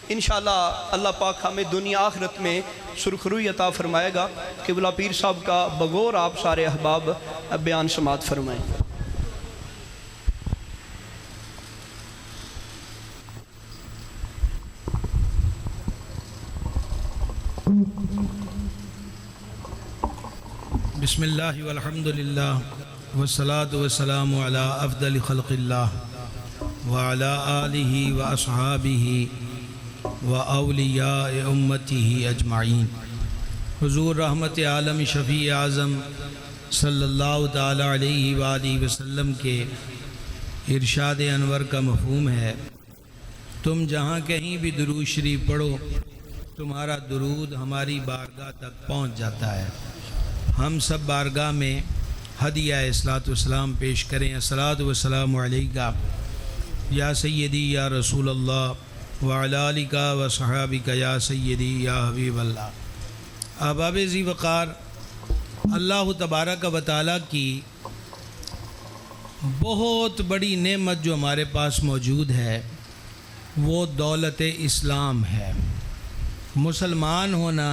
انشاءاللہ اللہ پاک ہمیں دنیا آخرت میں سرخروئی عطا فرمائے گا۔ قبلہ پیر صاحب کا بغور آپ سارے احباب بیان سماعت فرمائیں۔ بسم اللہ والحمدللہ والصلاة والسلام علی افضل خلق اللہ وعلی آلہ واصحابہ واولیاء امتہ اجمعین۔ حضور رحمت عالم شفیع اعظم صلی اللہ تعالی علیہ وآلہ وسلم کے ارشاد انور کا مفہوم ہے، تم جہاں کہیں بھی درود شریف پڑھو تمہارا درود ہماری بارگاہ تک پہنچ جاتا ہے۔ ہم سب بارگاہ میں ہدیہ الصلاۃ والسلام پیش کریں۔ الصلاۃ والسلام علیکہ یا سیدی یا رسول اللہ وعلی آلک و صحابک یا سیدی یا حبیب اللہ۔ احباب ذی وقار، اللہ تبارک و تعالیٰ کی بہت بڑی نعمت جو ہمارے پاس موجود ہے وہ دولت اسلام ہے۔ مسلمان ہونا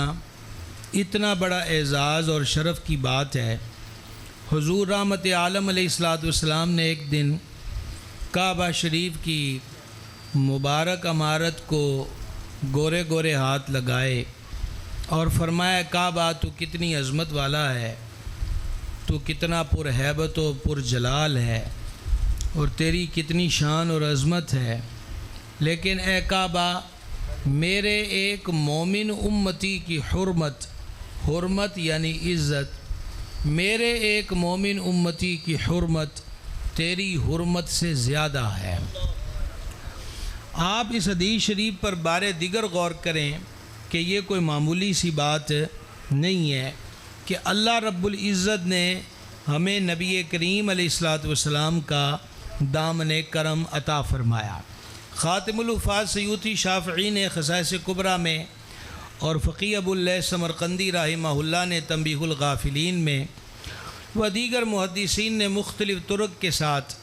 اتنا بڑا اعزاز اور شرف کی بات ہے۔ حضور رحمت عالم علیہ الصلوۃ والسلام نے ایک دن کعبہ شریف کی مبارک عمارت کو گورے گورے ہاتھ لگائے اور فرمایا، کعبہ تو کتنی عظمت والا ہے، تو کتنا پر ہیبت و پر جلال ہے، اور تیری کتنی شان اور عظمت ہے، لیکن اے کعبہ میرے ایک مومن امتی کی حرمت یعنی عزت، میرے ایک مومن امتی کی حرمت تیری حرمت سے زیادہ ہے۔ آپ اس حدیث شریف پر بار دیگر غور کریں کہ یہ کوئی معمولی سی بات نہیں ہے کہ اللہ رب العزت نے ہمیں نبی کریم علیہ الصلوۃ والسلام کا دامن کرم عطا فرمایا۔ خاتم الحفاظ سیوطی شافعی نے خصائص کبریٰ میں اور فقیہ ابو اللیث سمرقندی رحمہ اللہ نے تنبیہ الغافلین میں و دیگر محدثین نے مختلف طرق کے ساتھ،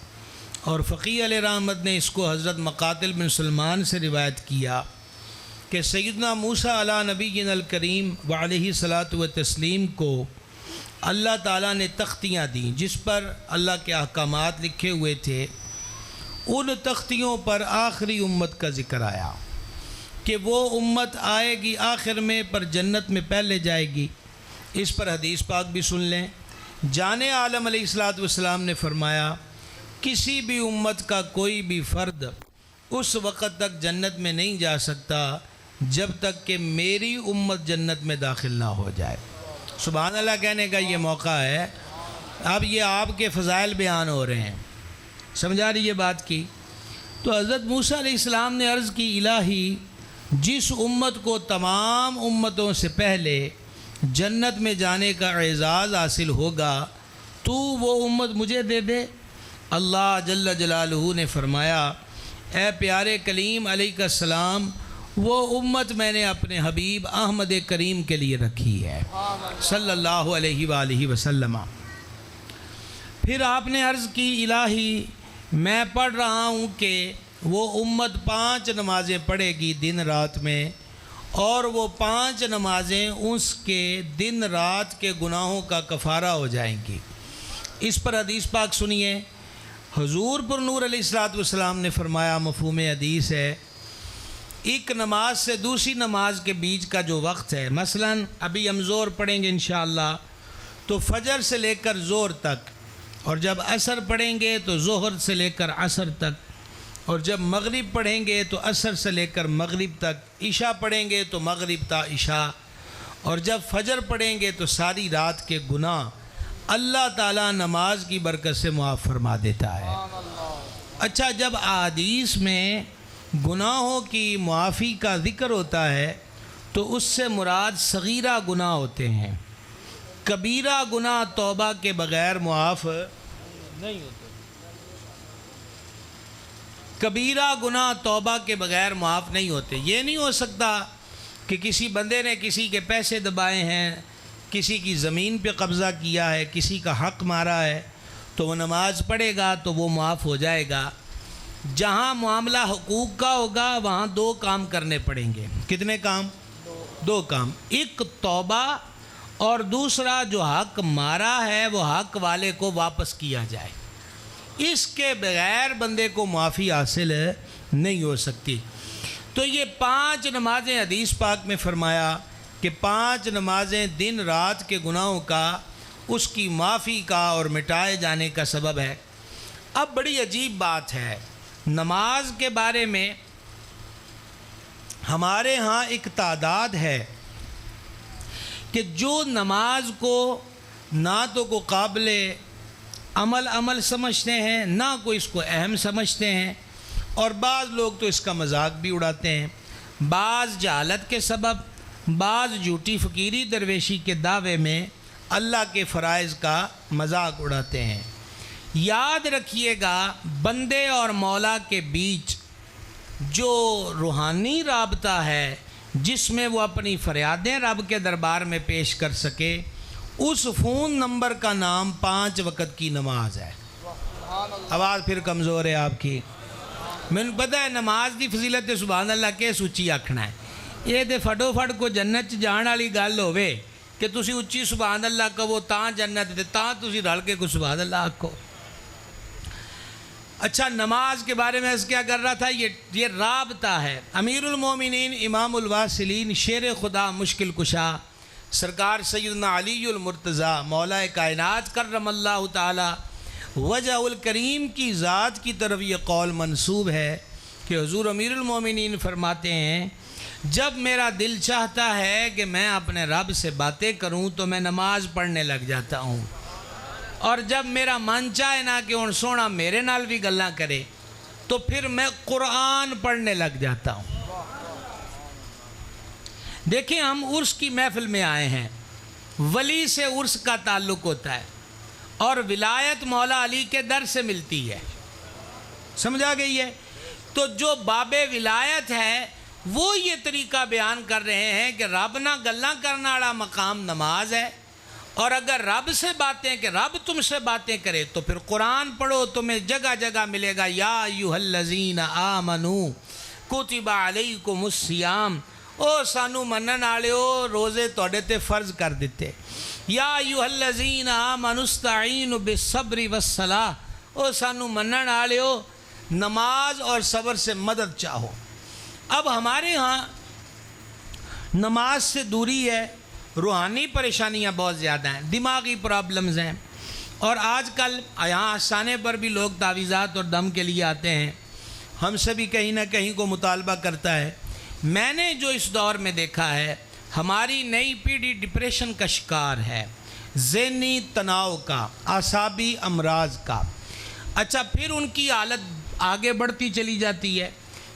اور فقیہ علیہ رحمت نے اس کو حضرت مقاتل بن سلمان سے روایت کیا کہ سیدنا موسیٰ علیہ نبینا الکریم وعلیہ الصلاۃ والتسلیم کو اللہ تعالیٰ نے تختیاں دیں جس پر اللہ کے احکامات لکھے ہوئے تھے۔ ان تختیوں پر آخری امت کا ذکر آیا کہ وہ امت آئے گی آخر میں پر جنت میں پہلے جائے گی۔ اس پر حدیث پاک بھی سن لیں۔ جان عالم علیہ الصلوۃ والسلام نے فرمایا، کسی بھی امت کا کوئی بھی فرد اس وقت تک جنت میں نہیں جا سکتا جب تک کہ میری امت جنت میں داخل نہ ہو جائے۔ سبحان اللہ کہنے کا یہ موقع ہے۔ اب یہ آپ کے فضائل بیان ہو رہے ہیں، سمجھا رہی یہ بات کی؟ تو حضرت موسیٰ علیہ السلام نے عرض کی، الہی جس امت کو تمام امتوں سے پہلے جنت میں جانے کا اعزاز حاصل ہوگا تو وہ امت مجھے دے دے۔ اللہ جل جلالہ نے فرمایا، اے پیارے کلیم علیہ السلام، وہ امت میں نے اپنے حبیب احمد کریم کے لیے رکھی ہے صلی اللہ علیہ وآلہ وسلم۔ پھر آپ نے عرض کی، الہی میں پڑھ رہا ہوں کہ وہ امت 5 نمازیں پڑھے گی دن رات میں، اور وہ 5 نمازیں اس کے دن رات کے گناہوں کا کفارہ ہو جائیں گی۔ اس پر حدیث پاک سنیے۔ حضور پر نور علیہ الصلوۃ والسلام نے فرمایا، مفہوم حدیث ہے، ایک نماز سے دوسری نماز کے بیچ کا جو وقت ہے، مثلا ابھی ہم زور پڑھیں گے انشاءاللہ تو فجر سے لے کر زور تک، اور جب عصر پڑھیں گے تو ظہر سے لے کر عصر تک، اور جب مغرب پڑھیں گے تو عصر سے لے کر مغرب تک، عشاء پڑھیں گے تو مغرب تا عشاء، اور جب فجر پڑھیں گے تو ساری رات کے گناہ اللہ تعالیٰ نماز کی برکت سے معاف فرما دیتا ہے۔ اچھا، جب احادیث میں گناہوں کی معافی کا ذکر ہوتا ہے تو اس سے مراد صغیرہ گناہ ہوتے ہیں، کبیرہ گناہ توبہ کے بغیر معاف نہیں ہوتے۔ کبیرہ گناہ توبہ کے بغیر معاف نہیں ہوتے۔ یہ نہیں ہو سکتا کہ کسی بندے نے کسی کے پیسے دبائے ہیں، کسی کی زمین پہ قبضہ کیا ہے، کسی کا حق مارا ہے، تو وہ نماز پڑھے گا تو وہ معاف ہو جائے گا۔ جہاں معاملہ حقوق کا ہوگا وہاں 2 کام کرنے پڑیں گے. کتنے کام؟ 2 کام. ایک توبہ اور دوسرا جو حق مارا ہے وہ حق والے کو واپس کیا جائے. اس کے بغیر بندے کو معافی حاصل نہیں ہو سکتی. تو یہ 5 نمازیں حدیث پاک میں فرمایا کہ 5 نمازیں دن رات کے گناہوں کا اس کی معافی کا اور مٹائے جانے کا سبب ہے. اب بڑی عجیب بات ہے، نماز کے بارے میں ہمارے ہاں ایک تعداد ہے کہ جو نماز کو نہ تو کو قابل عمل سمجھتے ہیں، نہ کوئی اس کو اہم سمجھتے ہیں، اور بعض لوگ تو اس کا مذاق بھی اڑاتے ہیں. بعض جہالت کے سبب، بعض جھوٹی فقیری درویشی کے دعوے میں اللہ کے فرائض کا مذاق اڑاتے ہیں. یاد رکھیے گا، بندے اور مولا کے بیچ جو روحانی رابطہ ہے جس میں وہ اپنی فریادیں رب کے دربار میں پیش کر سکے، اس فون نمبر کا نام 5 وقت کی نماز ہے. آواز پھر کمزور ہے آپ کی. میں نے پتہ ہے نماز کی فضیلت سبحان اللہ کے سوچی آکھنا ہے. یہ تو فٹو فٹ کو جنت جان والی گل ہوے کہ تسی اچھی سبحان اللہ کہو تاں جنت تے تاں تسی رل کے کوئی سبحان اللہ آکھو. اچھا، نماز کے بارے میں کیا کر رہا تھا، یہ رابطہ ہے. امیر المومنین امام الواصلین شیر خدا مشکل کشا سرکار سیدنا علی المرتضیٰ مولا کائنات کرم اللہ تعالی وجہ الکریم کی ذات کی طرف یہ قول منسوب ہے کہ حضور امیر المومنین فرماتے ہیں، جب میرا دل چاہتا ہے کہ میں اپنے رب سے باتیں کروں تو میں نماز پڑھنے لگ جاتا ہوں، اور جب میرا من چاہے نا کہ ان سونا میرے نال بھی گلاں کرے تو پھر میں قرآن پڑھنے لگ جاتا ہوں. دیکھیں، ہم عرس کی محفل میں آئے ہیں، ولی سے عرس کا تعلق ہوتا ہے اور ولایت مولا علی کے در سے ملتی ہے. سمجھا گئی ہے؟ تو جو باب ولایت ہے وہ یہ طریقہ بیان کر رہے ہیں کہ رب نہ گلاں کرنا والا مقام نماز ہے، اور اگر رب سے باتیں کہ رب تم سے باتیں کرے تو پھر قرآن پڑھو. تمہیں جگہ جگہ ملے گا یا ایھا الذین آمنو کتب علیکم الصیام، او سانو منن والےو روزے تواڈے تے فرض کر دیتے. یا ایھا الذین آمنوا استعینوا بالصبر والصلاۃ، او سانو منن والےو نماز اور صبر سے مدد چاہو. اب ہمارے ہاں نماز سے دوری ہے، روحانی پریشانیاں بہت زیادہ ہیں، دماغی پرابلمز ہیں، اور آج کل یہاں آستانے پر بھی لوگ تعویذات اور دم کے لیے آتے ہیں. ہم سے بھی کہیں نہ کہیں کو مطالبہ کرتا ہے. میں نے جو اس دور میں دیکھا ہے، ہماری نئی پیڑھی ڈپریشن کا شکار ہے، ذہنی تناؤ کا، اعصابی امراض کا. اچھا، پھر ان کی حالت آگے بڑھتی چلی جاتی ہے.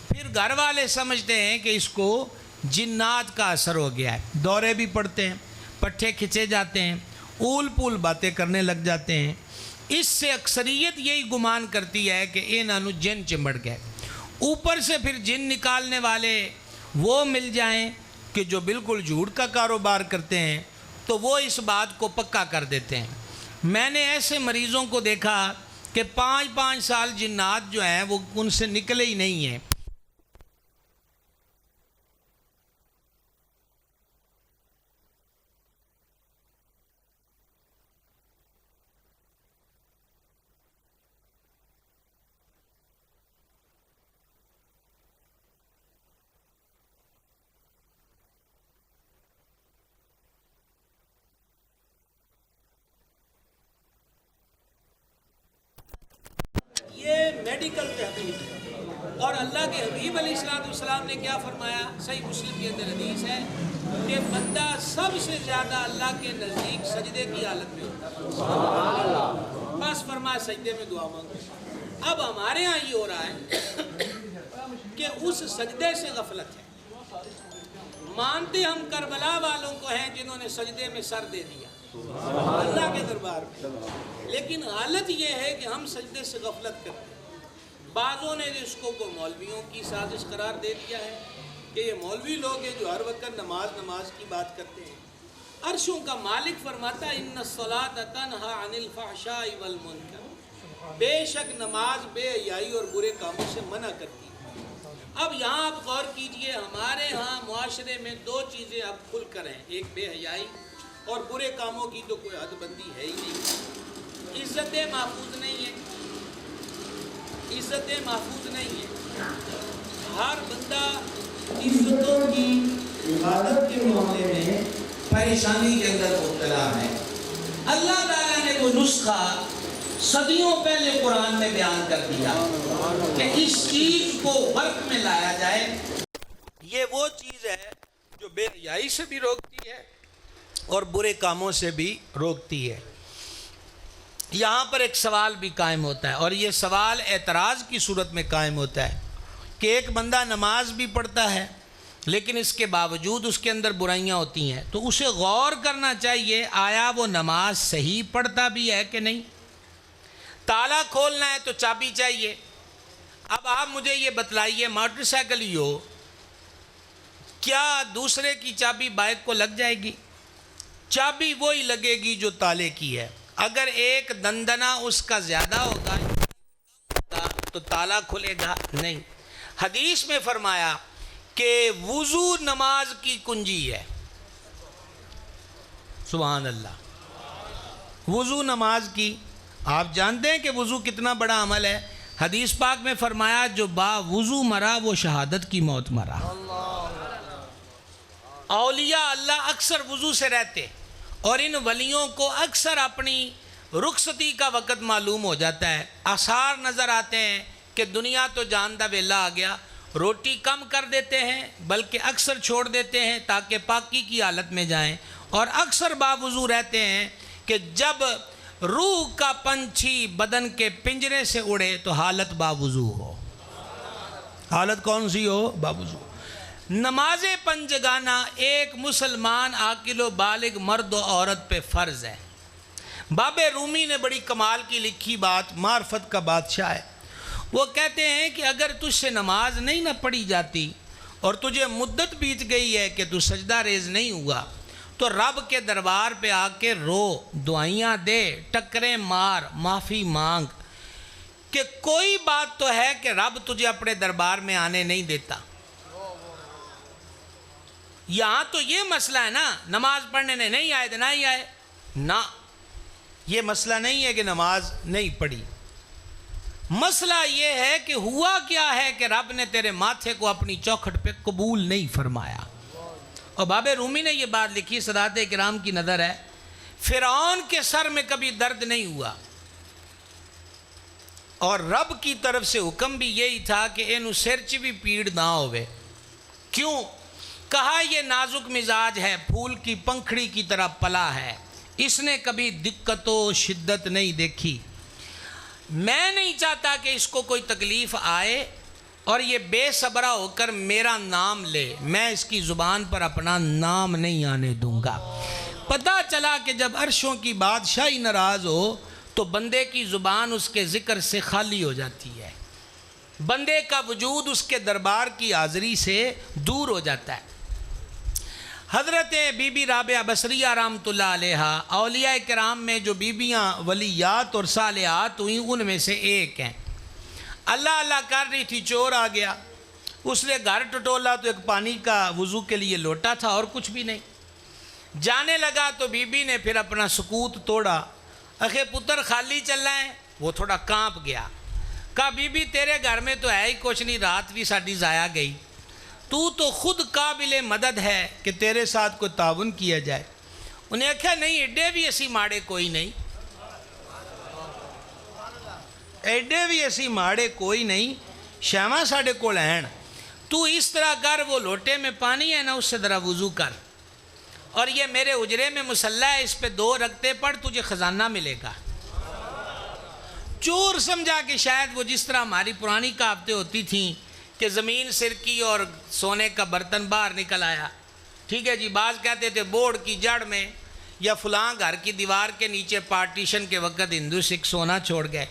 پھر گھر والے سمجھتے ہیں کہ اس کو جنات کا اثر ہو گیا ہے، دورے بھی پڑتے ہیں، پٹھے کھچے جاتے ہیں، اول پول باتیں کرنے لگ جاتے ہیں. اس سے اکثریت یہی گمان کرتی ہے کہ انہوں جن چمڑ گئے. اوپر سے پھر جن نکالنے والے وہ مل جائیں کہ جو بالکل جھوٹ کا کاروبار کرتے ہیں تو وہ اس بات کو پکا کر دیتے ہیں. میں نے ایسے مریضوں کو دیکھا کہ 5 سال جنات جو ہیں وہ ان سے نکلے ہی نہیں ہیں. یہ میڈیکل تحقیق ہے، اور اللہ کے حبیب علیہ السلام نے کیا فرمایا؟ صحیح مسلم کے اندر حدیث ہے کہ بندہ سب سے زیادہ اللہ کے نزدیک سجدے کی حالت میں ہوتا ہے. بس فرمایا سجدے میں دعا مانگو. اب ہمارے ہاں یہ ہو رہا ہے کہ اس سجدے سے غفلت ہے. مانتے ہم کربلا والوں کو ہیں جنہوں نے سجدے میں سر دے دیا اللہ کے دربار میں، لیکن حالت یہ ہے کہ ہم سجدے سے غفلت کرتے ہیں. بعضوں نے اس کو مولویوں کی سازش قرار دے دیا ہے کہ یہ مولوی لوگ ہیں جو ہر وقت نماز کی بات کرتے ہیں. عرشوں کا مالک فرماتا ہے ان الصلاۃ تنہی عن الفحشاء والمنکر، بے شک نماز بے حیائی اور برے کاموں سے منع کرتی ہے۔ اب یہاں آپ غور کیجئے، ہمارے ہاں معاشرے میں دو چیزیں اب کھل کر ہیں، ایک بے حیائی اور برے کاموں کی تو کوئی حد بندی ہے ہی نہیں۔ عزتیں محفوظ نہیں ہیں، عزتیں محفوظ نہیں ہیں۔ ہر بندہ عزتوں کی حفاظت کے معاملے میں پریشانی کے اندر مبتلا ہے۔ اللہ تعالیٰ نے وہ نسخہ صدیوں پہلے قرآن میں بیان کر دیا کہ اس چیز کو ورک میں لایا جائے۔ یہ وہ چیز ہے جو بے حیائی سے بھی روکتی ہے اور برے کاموں سے بھی روکتی ہے۔ یہاں پر ایک سوال بھی قائم ہوتا ہے، اور یہ سوال اعتراض کی صورت میں قائم ہوتا ہے کہ ایک بندہ نماز بھی پڑھتا ہے لیکن اس کے باوجود اس کے اندر برائیاں ہوتی ہیں، تو اسے غور کرنا چاہیے آیا وہ نماز صحیح پڑھتا بھی ہے کہ نہیں۔ تالا کھولنا ہے تو چابی چاہیے۔ اب آپ مجھے یہ بتلائیے، موٹر سائیکل ہی ہو، کیا دوسرے کی چابی بائک کو لگ جائے گی؟ چابی وہی لگے گی جو تالے کی ہے۔ اگر ایک دندنا اس کا زیادہ ہوگا تو تالا کھلے گا نہیں۔ حدیث میں فرمایا کہ وضو نماز کی کنجی ہے۔ سبحان اللہ، وضو نماز کی، آپ جانتے ہیں کہ وضو کتنا بڑا عمل ہے۔ حدیث پاک میں فرمایا جو با وضو مرا وہ شہادت کی موت مرا۔ اولیاء اللہ اکثر وضو سے رہتے، اور ان ولیوں کو اکثر اپنی رخصتی کا وقت معلوم ہو جاتا ہے۔ آثار نظر آتے ہیں کہ دنیا تو جاندہ ویلا آ گیا، روٹی کم کر دیتے ہیں بلکہ اکثر چھوڑ دیتے ہیں تاکہ پاکی کی حالت میں جائیں، اور اکثر باوضو رہتے ہیں کہ جب روح کا پنچھی بدن کے پنجرے سے اڑے تو حالت باوضو ہو۔ حالت کون سی ہو؟ باوضو۔ نماز پنجگانہ ایک مسلمان عاقل و بالغ مرد و عورت پہ فرض ہے۔ باب رومی نے بڑی کمال کی لکھی بات، معرفت کا بادشاہ ہے، وہ کہتے ہیں کہ اگر تجھ سے نماز نہیں نہ پڑھی جاتی اور تجھے مدت بیت گئی ہے کہ تو سجدہ ریز نہیں ہوا، تو رب کے دربار پہ آ کے رو، دعائیاں دے، ٹکریں مار، معافی مانگ، کہ کوئی بات تو ہے کہ رب تجھے اپنے دربار میں آنے نہیں دیتا۔ یہاں تو یہ مسئلہ ہے نا، نماز پڑھنے نے نہیں آئے تو نہ ہی آئے، نہ، یہ مسئلہ نہیں ہے کہ نماز نہیں پڑھی۔ مسئلہ یہ ہے کہ ہوا کیا ہے کہ رب نے تیرے ماتھے کو اپنی چوکھٹ پہ قبول نہیں فرمایا۔ اور باب رومی نے یہ بات لکھی، سادات کرام کی نظر ہے، فرعون کے سر میں کبھی درد نہیں ہوا، اور رب کی طرف سے حکم بھی یہی تھا کہ اینو سر چ بھی پیڑ نہ ہوئے۔ کیوں؟ کہا یہ نازک مزاج ہے، پھول کی پنکھڑی کی طرح پلا ہے، اس نے کبھی دقت و شدت نہیں دیکھی، میں نہیں چاہتا کہ اس کو کوئی تکلیف آئے اور یہ بے صبرہ ہو کر میرا نام لے، میں اس کی زبان پر اپنا نام نہیں آنے دوں گا۔ پتہ چلا کہ جب عرشوں کی بادشاہی ناراض ہو تو بندے کی زبان اس کے ذکر سے خالی ہو جاتی ہے، بندے کا وجود اس کے دربار کی حاضری سے دور ہو جاتا ہے۔ حضرت بی بی رابعہ بصریہ رحمۃ اللہ علیہا اولیاء کرام میں جو بیبیاں ولیات اور صالحات ہوئیں ان میں سے ایک ہیں۔ اللہ اللہ کر رہی تھی، چور آ گیا، اس نے گھر ٹٹولا تو ایک پانی کا وضو کے لیے لوٹا تھا اور کچھ بھی نہیں۔ جانے لگا تو بی بی نے پھر اپنا سکوت توڑا، اخے پتر خالی چل رہا ہے، وہ تھوڑا کانپ گیا، کہا بی بی تیرے گھر میں تو ہے ہی کچھ نہیں، رات بھی ساڈی ضائع گئی، تو خود قابل مدد ہے کہ تیرے ساتھ کوئی تعاون کیا جائے۔ انہیں کہا نہیں ایڈے بھی اسی ماڑے کوئی نہیں، ایڈے بھی اسی ماڑے کوئی نہیں، شیواں ساڑے کو لین، تو اس طرح کر، وہ لوٹے میں پانی ہے نا اس سے ذرا وضو کر، اور یہ میرے اجرے میں مصلی ہے اس پہ 2 رکعتیں پڑھ، تجھے خزانہ ملے گا۔ چور سمجھا کہ شاید وہ جس طرح ہماری پرانی کہاوتیں ہوتی تھیں کہ زمین سرکی اور سونے کا برتن باہر نکل آیا، ٹھیک ہے جی، بعض کہتے تھے بورڈ کی جڑ میں یا فلاں گھر کی دیوار کے نیچے پارٹیشن کے وقت ہندو سکھ سونا چھوڑ گئے،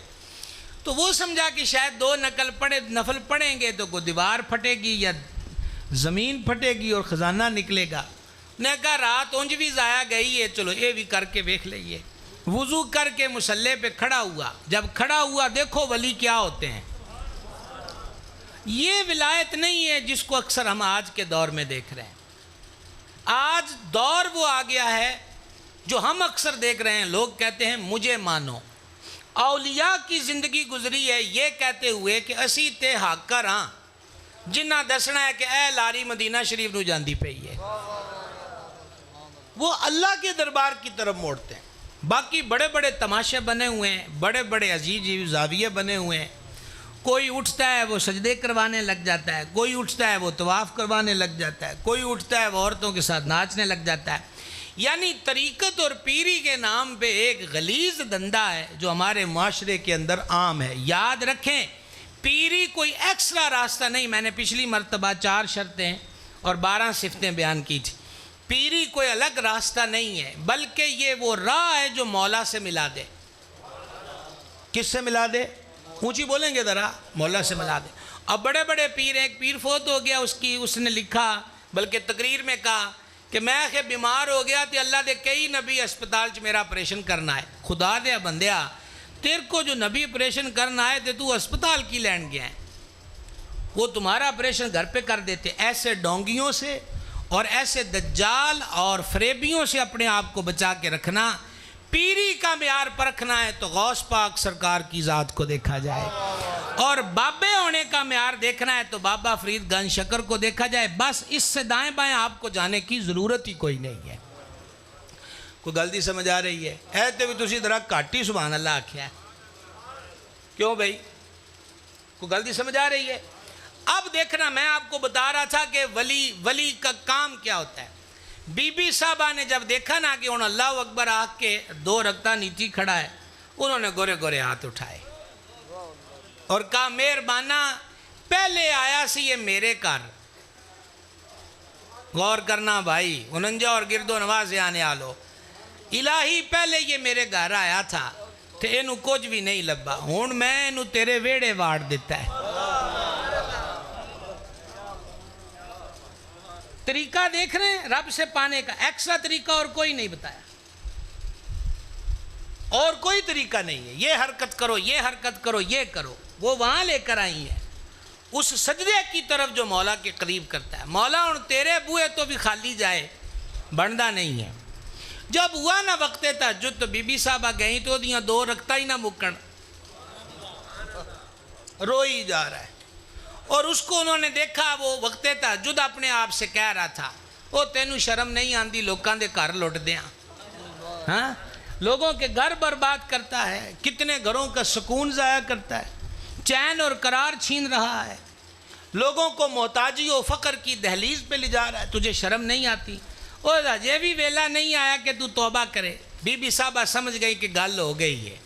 تو وہ سمجھا کہ شاید 2 نفل پڑھیں گے تو کوئی دیوار پھٹے گی یا زمین پھٹے گی اور خزانہ نکلے گا۔ نے کہا رات اونج بھی ضائع گئی ہے، چلو یہ بھی کر کے دیکھ لئیے۔ وضو کر کے مصلی پہ کھڑا ہوا. جب کھڑا ہوا دیکھو ولی کیا ہوتے ہیں. یہ ولایت نہیں ہے جس کو اکثر ہم آج کے دور میں دیکھ رہے ہیں. آج دور وہ آ گیا ہے جو ہم اکثر دیکھ رہے ہیں. لوگ کہتے ہیں مجھے مانو. اولیاء کی زندگی گزری ہے یہ کہتے ہوئے کہ اسی تے حق کر ہاں جنہ دسنا ہے کہ اے لاری مدینہ شریف نو جاندی پئی ہے. وہ اللہ کے دربار کی طرف موڑتے ہیں. باقی بڑے بڑے تماشے بنے ہوئے ہیں, بڑے بڑے عجیب زاویے بنے ہوئے ہیں. کوئی اٹھتا ہے وہ سجدے کروانے لگ جاتا ہے, کوئی اٹھتا ہے وہ طواف کروانے لگ جاتا ہے, کوئی اٹھتا ہے وہ عورتوں کے ساتھ ناچنے لگ جاتا ہے. یعنی طریقت اور پیری کے نام پہ ایک غلیظ دھندا ہے جو ہمارے معاشرے کے اندر عام ہے. یاد رکھیں پیری کوئی ایکسٹرا راستہ نہیں. میں نے پچھلی مرتبہ 4 شرطیں اور 12 صفتیں بیان کی تھی. پیری کوئی الگ راستہ نہیں ہے بلکہ یہ وہ راہ ہے جو مولا سے ملا دے. کس سے ملا دے؟ اونچی بولیں گے ذرا. مولا سے ملا دے. اب بڑے بڑے پیر, ایک پیر فوت ہو گیا, اس نے لکھا بلکہ تقریر میں کہا کہ میں کہ بیمار ہو گیا تو اللہ دے کئی نبی اسپتال چ میرا آپریشن کرنا ہے. خدا دے بندیا تیرے کو جو نبی آپریشن کرنا ہے تو اسپتال کی لین گیا ہے. وہ تمہارا آپریشن گھر پہ کر دیتے. ایسے ڈونگیوں سے اور ایسے دجال اور فریبیوں سے اپنے آپ کو بچا کے رکھنا. پیری کا معیار پرکھنا ہے تو غوث پاک سرکار کی ذات کو دیکھا جائے, اور بابے ہونے کا معیار دیکھنا ہے تو بابا فرید گنج شکر کو دیکھا جائے. بس اس سے دائیں بائیں آپ کو جانے کی ضرورت ہی کوئی نہیں ہے. کوئی غلطی سمجھ آ رہی ہے؟ ایتے بھی تسی ذرا کاٹی سبحان اللہ آکھیا ہے. کیوں بھائی کوئی غلطی سمجھ آ رہی ہے؟ اب دیکھنا میں آپ کو بتا رہا تھا کہ ولی کا کام کیا ہوتا ہے. بی بی صاحبہ نے جب دیکھا نا کہ انہوں اللہ اکبر آکھ کے 2 رکعتاں نیچی کھڑا ہے, انہوں نے گورے گورے ہاتھ اٹھائے اور کہا مہربانہ پہلے آیا سی یہ میرے گھر. غور کرنا بھائی, 49 اور گرد و نواز آنے آلو. الہی پہلے یہ میرے گھر آیا تھا تو اینو کچھ بھی نہیں لبا, ہون میں اینو تیرے ویڑے واڑ دیتا ہے. طریقہ دیکھ رہے ہیں رب سے پانے کا. ایکسٹرا طریقہ اور کوئی نہیں بتایا, اور کوئی طریقہ نہیں ہے. یہ حرکت کرو, یہ حرکت کرو, یہ کرو. وہ وہاں لے کر آئی ہیں اس سجدے کی طرف جو مولا کے قریب کرتا ہے. مولا ان تیرے بوئے تو بھی خالی جائے بندہ نہیں ہے. جب ہوا نہ وقت تہجد تو بی بی صاحبہ گئیں تو دیاں 2 رکعتاں ہی نہ مکن, روئی جا رہا ہے. اور اس کو انہوں نے دیکھا وہ وقت تہجد اپنے آپ سے کہہ رہا تھا او تینوں شرم نہیں آندی لوکاں دے گھر لٹ دیاں. ہاں لوگوں کے گھر برباد کرتا ہے, کتنے گھروں کا سکون ضائع کرتا ہے, چین اور قرار چھین رہا ہے, لوگوں کو محتاجی و فقر کی دہلیز پہ لے جا رہا ہے. تجھے شرم نہیں آتی؟ اور یہ بھی ویلا نہیں آیا کہ تو توبہ کرے. بی بی صاحبہ سمجھ گئی کہ گل ہو گئی ہے.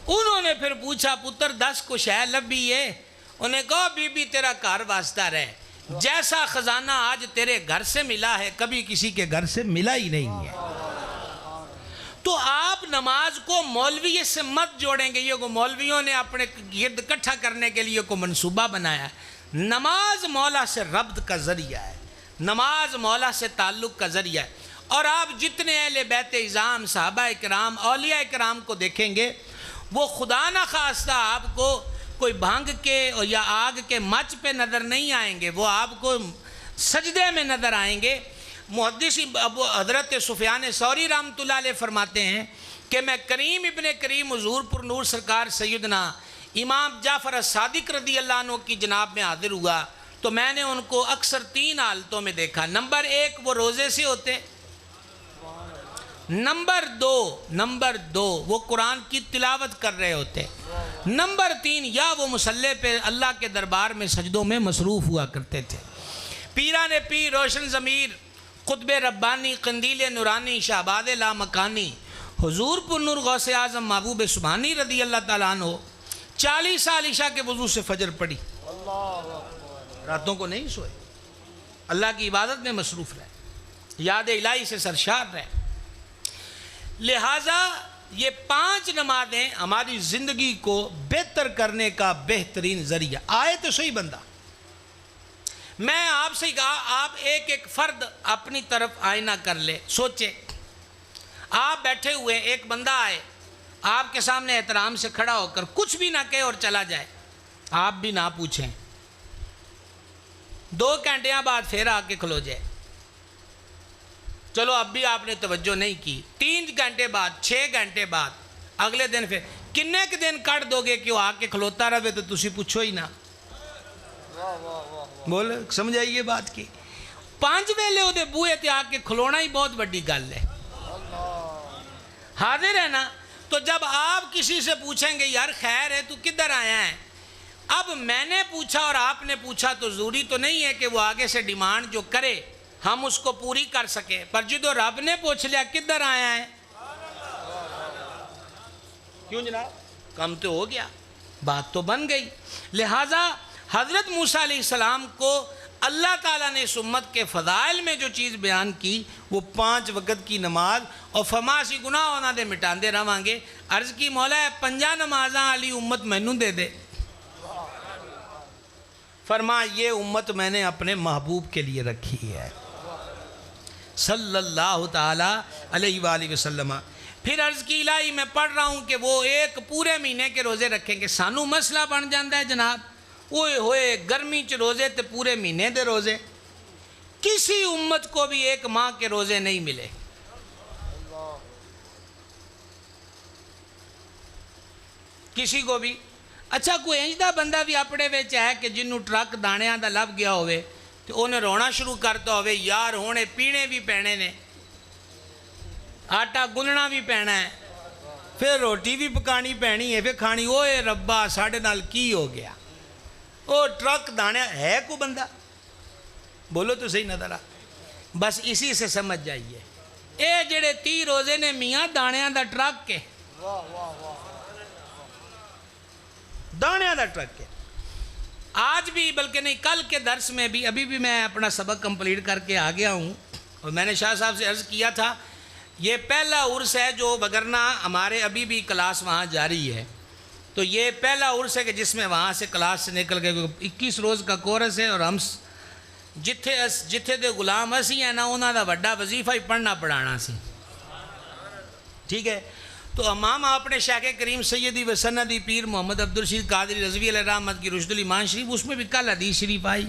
انہوں نے پھر پوچھا پتر 10 کو شے لبھی ہے؟ انہیں کہا بی بی تیرا گھر واسطہ رہے, جیسا خزانہ آج تیرے گھر سے ملا ہے کبھی کسی کے گھر سے ملا ہی نہیں ہے. تو آپ نماز کو مولوی سے مت جوڑیں گے. یہ کو مولویوں نے اپنے گرد اکٹھا کرنے کے لیے کو منصوبہ بنایا ہے. نماز مولا سے ربط کا ذریعہ ہے, نماز مولا سے تعلق کا ذریعہ ہے. اور آپ جتنے اہل بیت اعظام صحابہ کرام اولیاء کرام کو دیکھیں گے وہ خدا نہ خواستہ آپ کو کوئی بھانگ کے یا آگ کے مچ پہ نظر نہیں آئیں گے, وہ آپ کو سجدے میں نظر آئیں گے. محدث ابو حضرت سفیان ثوری رحمۃ اللہ علیہ فرماتے ہیں کہ میں کریم ابن کریم حضور پر نور سرکار سیدنا امام جعفر الصادق رضی اللہ عنہ کی جناب میں حاضر ہوا تو میں نے ان کو اکثر 3 حالتوں میں دیکھا. نمبر 1 وہ روزے سے ہوتے, نمبر 2 وہ قرآن کی تلاوت کر رہے ہوتے, نمبر 3 یا وہ مصلی پہ اللہ کے دربار میں سجدوں میں مصروف ہوا کرتے تھے. پیران پیر روشن ضمیر قطب ربانی قندیل نورانی شہباد لامکانی حضور پر نور غوث اعظم محبوب سبحانی رضی اللہ تعالیٰ عنہ 40 سال عشاء کے وضو سے فجر پڑھی, راتوں کو نہیں سوئے, اللہ کی عبادت میں مصروف رہے, یاد الہی سے سرشار رہے. لہٰذا یہ 5 نمازیں ہماری زندگی کو بہتر کرنے کا بہترین ذریعہ. آئے تو صحیح بندہ. میں آپ سے کہا آپ ایک فرد اپنی طرف آئینہ کر لے, سوچے آپ بیٹھے ہوئے ایک بندہ آئے آپ کے سامنے احترام سے کھڑا ہو کر کچھ بھی نہ کہے اور چلا جائے، آپ بھی نہ پوچھیں، 2 گھنٹے بعد پھر آ کے کھلو جائے، چلو اب بھی آپ نے توجہ نہیں کی، 3 گھنٹے بعد 6 گھنٹے بعد اگلے دن پھر کنے کے دن کٹ دو گے کہ وہ آ کے کھلوتا رہے تو تسی پوچھو ہی نہ۔ بول سمجھ آئی یہ بات کی؟ 5 ویلے وہ بوئے تے آ کے کھلونا ہی بہت بڑی گل ہے۔ حاضر ہے نا؟ تو جب آپ کسی سے پوچھیں گے یار خیر ہے تو کدھر آیا ہے، اب میں نے پوچھا اور آپ نے پوچھا تو ضروری تو نہیں ہے کہ وہ آگے سے ڈیمانڈ جو کرے ہم اس کو پوری کر سکیں، پر جدو رب نے پوچھ لیا کدھر آیا ہے، کیوں جناب کم تو ہو گیا، بات تو بن گئی۔ لہٰذا حضرت موسیٰ علیہ السلام کو اللہ تعالیٰ نے اس امت کے فضائل میں جو چیز بیان کی وہ 5 وقت کی نماز اور فما سی گناہ ہونا دے مٹاندے رہاں گے۔ عرض کی مولا ہے 5 نمازاں علی امت مینوں دے دے، فرما یہ امت میں نے اپنے محبوب کے لیے رکھی ہے صلی اللہ تعالیٰ علیہ وآلہ وسلم۔ پھر عرض کی الہی میں پڑھ رہا ہوں کہ وہ ایک پورے مہینے کے روزے رکھیں گے، سانو مسئلہ بن جاندہ ہے جناب، اوئے ہوئے گرمی چ روزے تے پورے مہینے دے روزے، کسی امت کو بھی 1 ماہ کے روزے نہیں ملے۔ کسی کو بھی اچھا کوئی انجدہ بندہ بھی اپنے وچ ہے کہ جنہوں ٹرک دانیاں دا لب گیا ہوئے تو انہیں رونا شروع کرتا ہوئے یار ہونے پینے بھی پینے نے، آٹا گننا بھی پینا ہے، پھر روٹی بھی پکانی پینی ہے، پھر کھانی، اوئے ربا ساڑھے نال کی ہو گیا، او ٹرک دانیاں ہے کو بندہ، بولو تو صحیح نظر آ، بس اسی سے سمجھ جائیے اے جڑے 30 روزے نے میاں دانیاں دا ٹرک کے، دانیاں دا ٹرک کے۔ آج بھی بلکہ نہیں کل کے درس میں بھی ابھی بھی میں اپنا سبق کمپلیٹ کر کے آ گیا ہوں، اور میں نے شاہ صاحب سے عرض کیا تھا یہ پہلا عرس ہے جو وگرنہ ہمارے ابھی بھی کلاس وہاں جاری ہے، تو یہ پہلا عرس ہے کہ جس میں وہاں سے کلاس سے نکل کے 21 روز کا کورس ہے، اور ہم جتھے دے غلام اسی ہیں نا انہاں دا وڈا وظیفہ ہی پڑھنا پڑھانا سی، ٹھیک ہے۔ تو امام آپ نے شیخ کریم سیدی و سندی پیر محمد عبدالرشید قادری رضوی علیہ رحمت کی رشد الایمان شریف، اس میں بھی کل حدیث شریف آئی،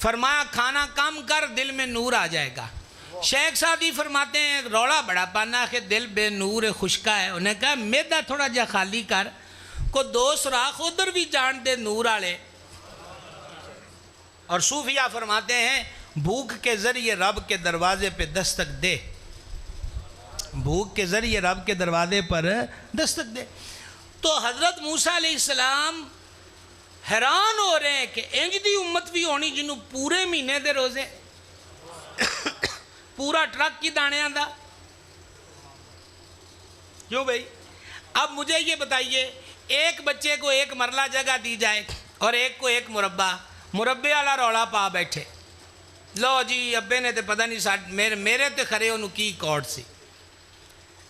فرمایا کھانا کم کر دل میں نور آ جائے گا۔ شیخ سعدی فرماتے ہیں روڑا بڑا پانا کہ دل بے نور خشکا ہے، انہیں کہا میدہ تھوڑا جا خالی کر، کو 2 سوراخ ادھر بھی جان دے نور آلے۔ اور صوفیہ فرماتے ہیں بھوک کے ذریعے رب کے دروازے پہ دستک دے، بھوک کے ذریعے رب کے دروازے پر دستک دے۔ تو حضرت موسیٰ علیہ السلام حیران ہو رہے ہیں کہ انج دی امت بھی ہونی جنہوں پورے مہینے دے روزے، پورا ٹرک کی دانیاں دا، کیوں بھئی؟ اب مجھے یہ بتائیے ایک بچے کو 1 مرلہ جگہ دی جائے اور ایک کو 1 مربع والا روڑا پا بیٹھے، لو جی ابے نے تے پتہ نہیں میرے تے کھرے انہوں کی کوٹ سی،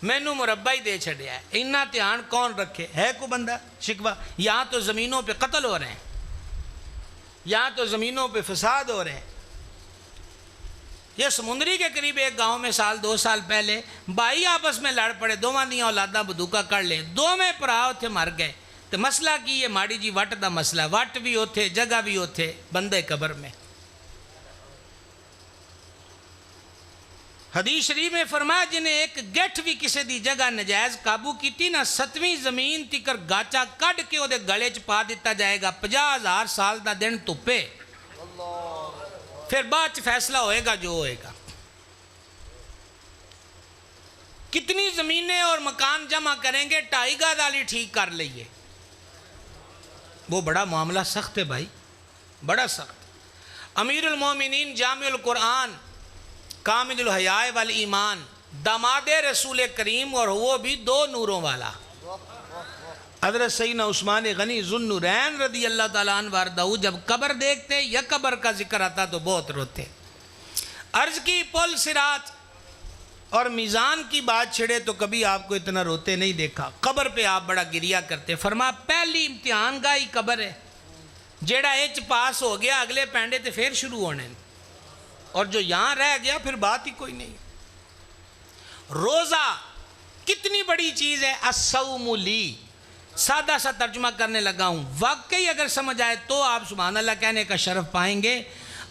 مینوں مربع ہی دے چھڑیا ہے، انہاں دھیان کون رکھے؟ ہے کو بندہ شکوہ؟ یہاں تو زمینوں پہ قتل ہو رہے ہیں، یہاں تو زمینوں پہ فساد ہو رہے ہیں۔ یہ سمندری کے قریب ایک گاؤں میں 2 سال پہلے بھائی آپس میں لڑ پڑے، دوواں دیاں اولاداں بدوکا کر لیں، 2 میں پرا اتھے مر گئے، تو مسئلہ کی یہ ماڑی جی وٹ دا مسئلہ، وٹ بھی اتھے جگہ بھی اتھے بندے قبر میں۔ حدیث شریف میں فرمایا جنہیں ایک گٹھ بھی کسی دی جگہ نجائز قابو کیتی نہ 7ویں زمین تکر گاچا کڈ کے وہ دے گلے چ پا دیتا جائے گا، 50,000 سال دا دن تپے، پھر بعد فیصلہ ہوئے گا جو ہوئے گا۔ کتنی زمینیں اور مکان جمع کریں گے 2.5 گز والی ٹھیک کر لئیے، وہ بڑا معاملہ سخت ہے بھائی، بڑا سخت۔ امیر المومنین جامع القرآن کامل الحیاء والایمان داماد رسول کریم، اور وہ بھی 2 نوروں والا، حضرت سیدنا عثمان غنی ذوالنورین رضی اللہ تعالیٰ عنہ وردہ، جب قبر دیکھتے یا قبر کا ذکر آتا تو بہت روتے۔ عرض کی پل صراط اور میزان کی بات چھڑے تو کبھی آپ کو اتنا روتے نہیں دیکھا، قبر پہ آپ بڑا گریا کرتے۔ فرما پہلی امتحان گاہی قبر ہے، جیڑا ایچ پاس ہو گیا اگلے پینڈے تے پھر شروع ہونے، اور جو یہاں رہ گیا پھر بات ہی کوئی نہیں۔ روزہ کتنی بڑی چیز ہے الصوم لی. سادہ سا ترجمہ کرنے لگا ہوں, واقعی اگر سمجھ آئے تو آپ سبحان اللہ کہنے کا شرف پائیں گے.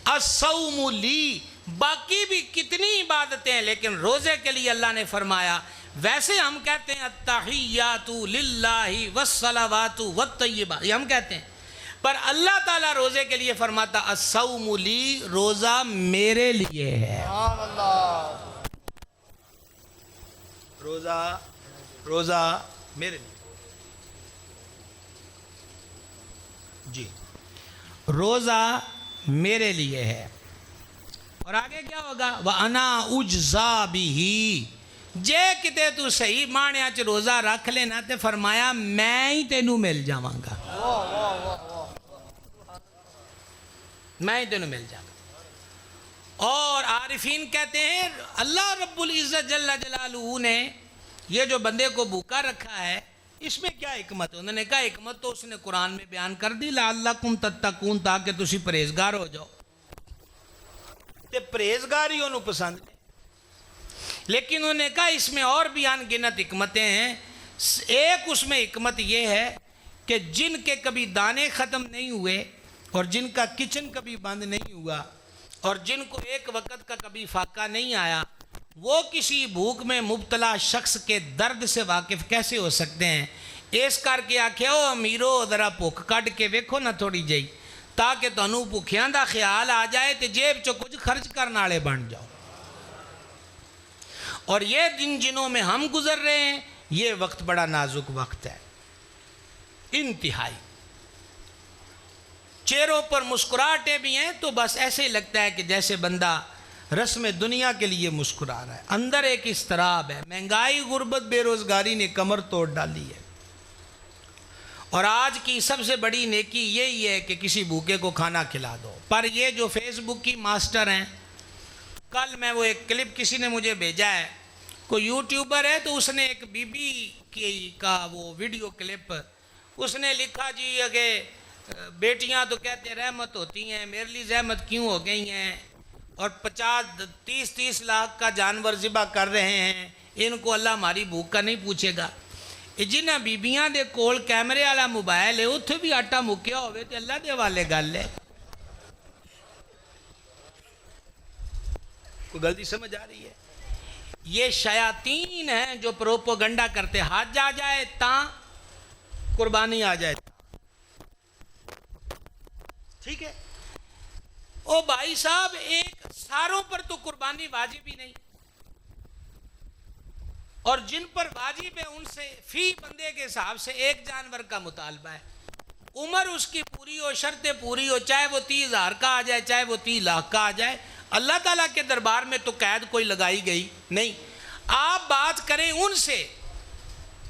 الصوم لی, باقی بھی کتنی عبادتیں ہیں لیکن روزے کے لیے اللہ نے فرمایا. ویسے ہم کہتے ہیں التحیات للہ والصلوات والطیبات, یہ ہم کہتے ہیں, پر اللہ تعالیٰ روزے کے لیے فرماتا الصوم لی, روزہ میرے لیے ہے. روزہ میرے لیے جی, روزہ میرے لیے ہے. اور آگے کیا ہوگا؟ وَأَنَا أُجْزَى بِهِ, جے کتے تو صحیح مانیا چ روزہ رکھ لینا تے فرمایا میں ہی تینوں مل جاواں گا, میں ہی تینوں مل جاواں گا. اور عارفین کہتے ہیں اللہ رب العزت جل جلالہ نے یہ جو بندے کو بھوکا رکھا ہے اس میں کیا حکمت ہے؟ انہوں نے کہا حکمت تو اس نے قرآن میں بیان کر دی, لعلکم تتقون, تاکہ تسی پرہیزگار ہو جاؤ. تے پرہیزگاری انہوں پسند ہے, لیکن انہوں نے کہا اس میں اور بھی ان گنت حکمتیں ہیں. ایک اس میں حکمت یہ ہے کہ جن کے کبھی دانے ختم نہیں ہوئے اور جن کا کچن کبھی بند نہیں ہوا اور جن کو ایک وقت کا کبھی فاقہ نہیں آیا, وہ کسی بھوک میں مبتلا شخص کے درد سے واقف کیسے ہو سکتے ہیں؟ اس کر کے آکھے او امیرو ذرا بھوک کڈ کے ویکھو نہ تھوڑی جئی, تاکہ تانوں بھوکیاں دا خیال آ جائے تے جیب چو کچھ خرچ کرن والے بن جاؤ. اور یہ دن جنوں میں ہم گزر رہے ہیں یہ وقت بڑا نازک وقت ہے, انتہائی. چہروں پر مسکراہٹیں بھی ہیں تو بس ایسے ہی لگتا ہے کہ جیسے بندہ رسم دنیا کے لیے مسکرا رہا ہے, اندر ایک اضطراب ہے. مہنگائی, غربت, بے روزگاری نے کمر توڑ ڈالی ہے. اور آج کی سب سے بڑی نیکی یہی ہے کہ کسی بھوکے کو کھانا کھلا دو. پر یہ جو فیس بک کی ماسٹر ہیں, کل میں وہ ایک کلپ کسی نے مجھے بھیجا ہے, کوئی یوٹیوبر ہے تو اس نے ایک بی بی کا وہ ویڈیو کلپ, اس نے لکھا جی کہ بیٹیاں تو کہتے ہیں رحمت ہوتی ہیں, میرے لیے زحمت کیوں ہو گئی ہیں, اور 50-30 لاکھ کا جانور ذبح کر رہے ہیں, ان کو اللہ ہماری بھوک کا نہیں پوچھے گا. جنہ بیبیاں دے کول کیمرے والا موبائل ہے اتھے بھی آٹا مکیا ہوئے تو اللہ دے والے گل ہے. کوئی غلطی سمجھ آ رہی ہے؟ یہ شیاطین ہیں جو پروپوگنڈا کرتے, حج آ جائے تاں قربانی آ جائے, ٹھیک ہے. او بھائی صاحب, ایک ساروں پر تو قربانی واجب ہی نہیں, اور جن پر واجب ہے ان سے فی بندے کے حساب سے ایک جانور کا مطالبہ ہے. عمر اس کی پوری ہو, شرطیں پوری ہو, چاہے وہ 30,000 کا آ جائے چاہے وہ 30 لاکھ کا آ جائے, اللہ تعالیٰ کے دربار میں تو قید کوئی لگائی گئی نہیں. آپ بات کریں ان سے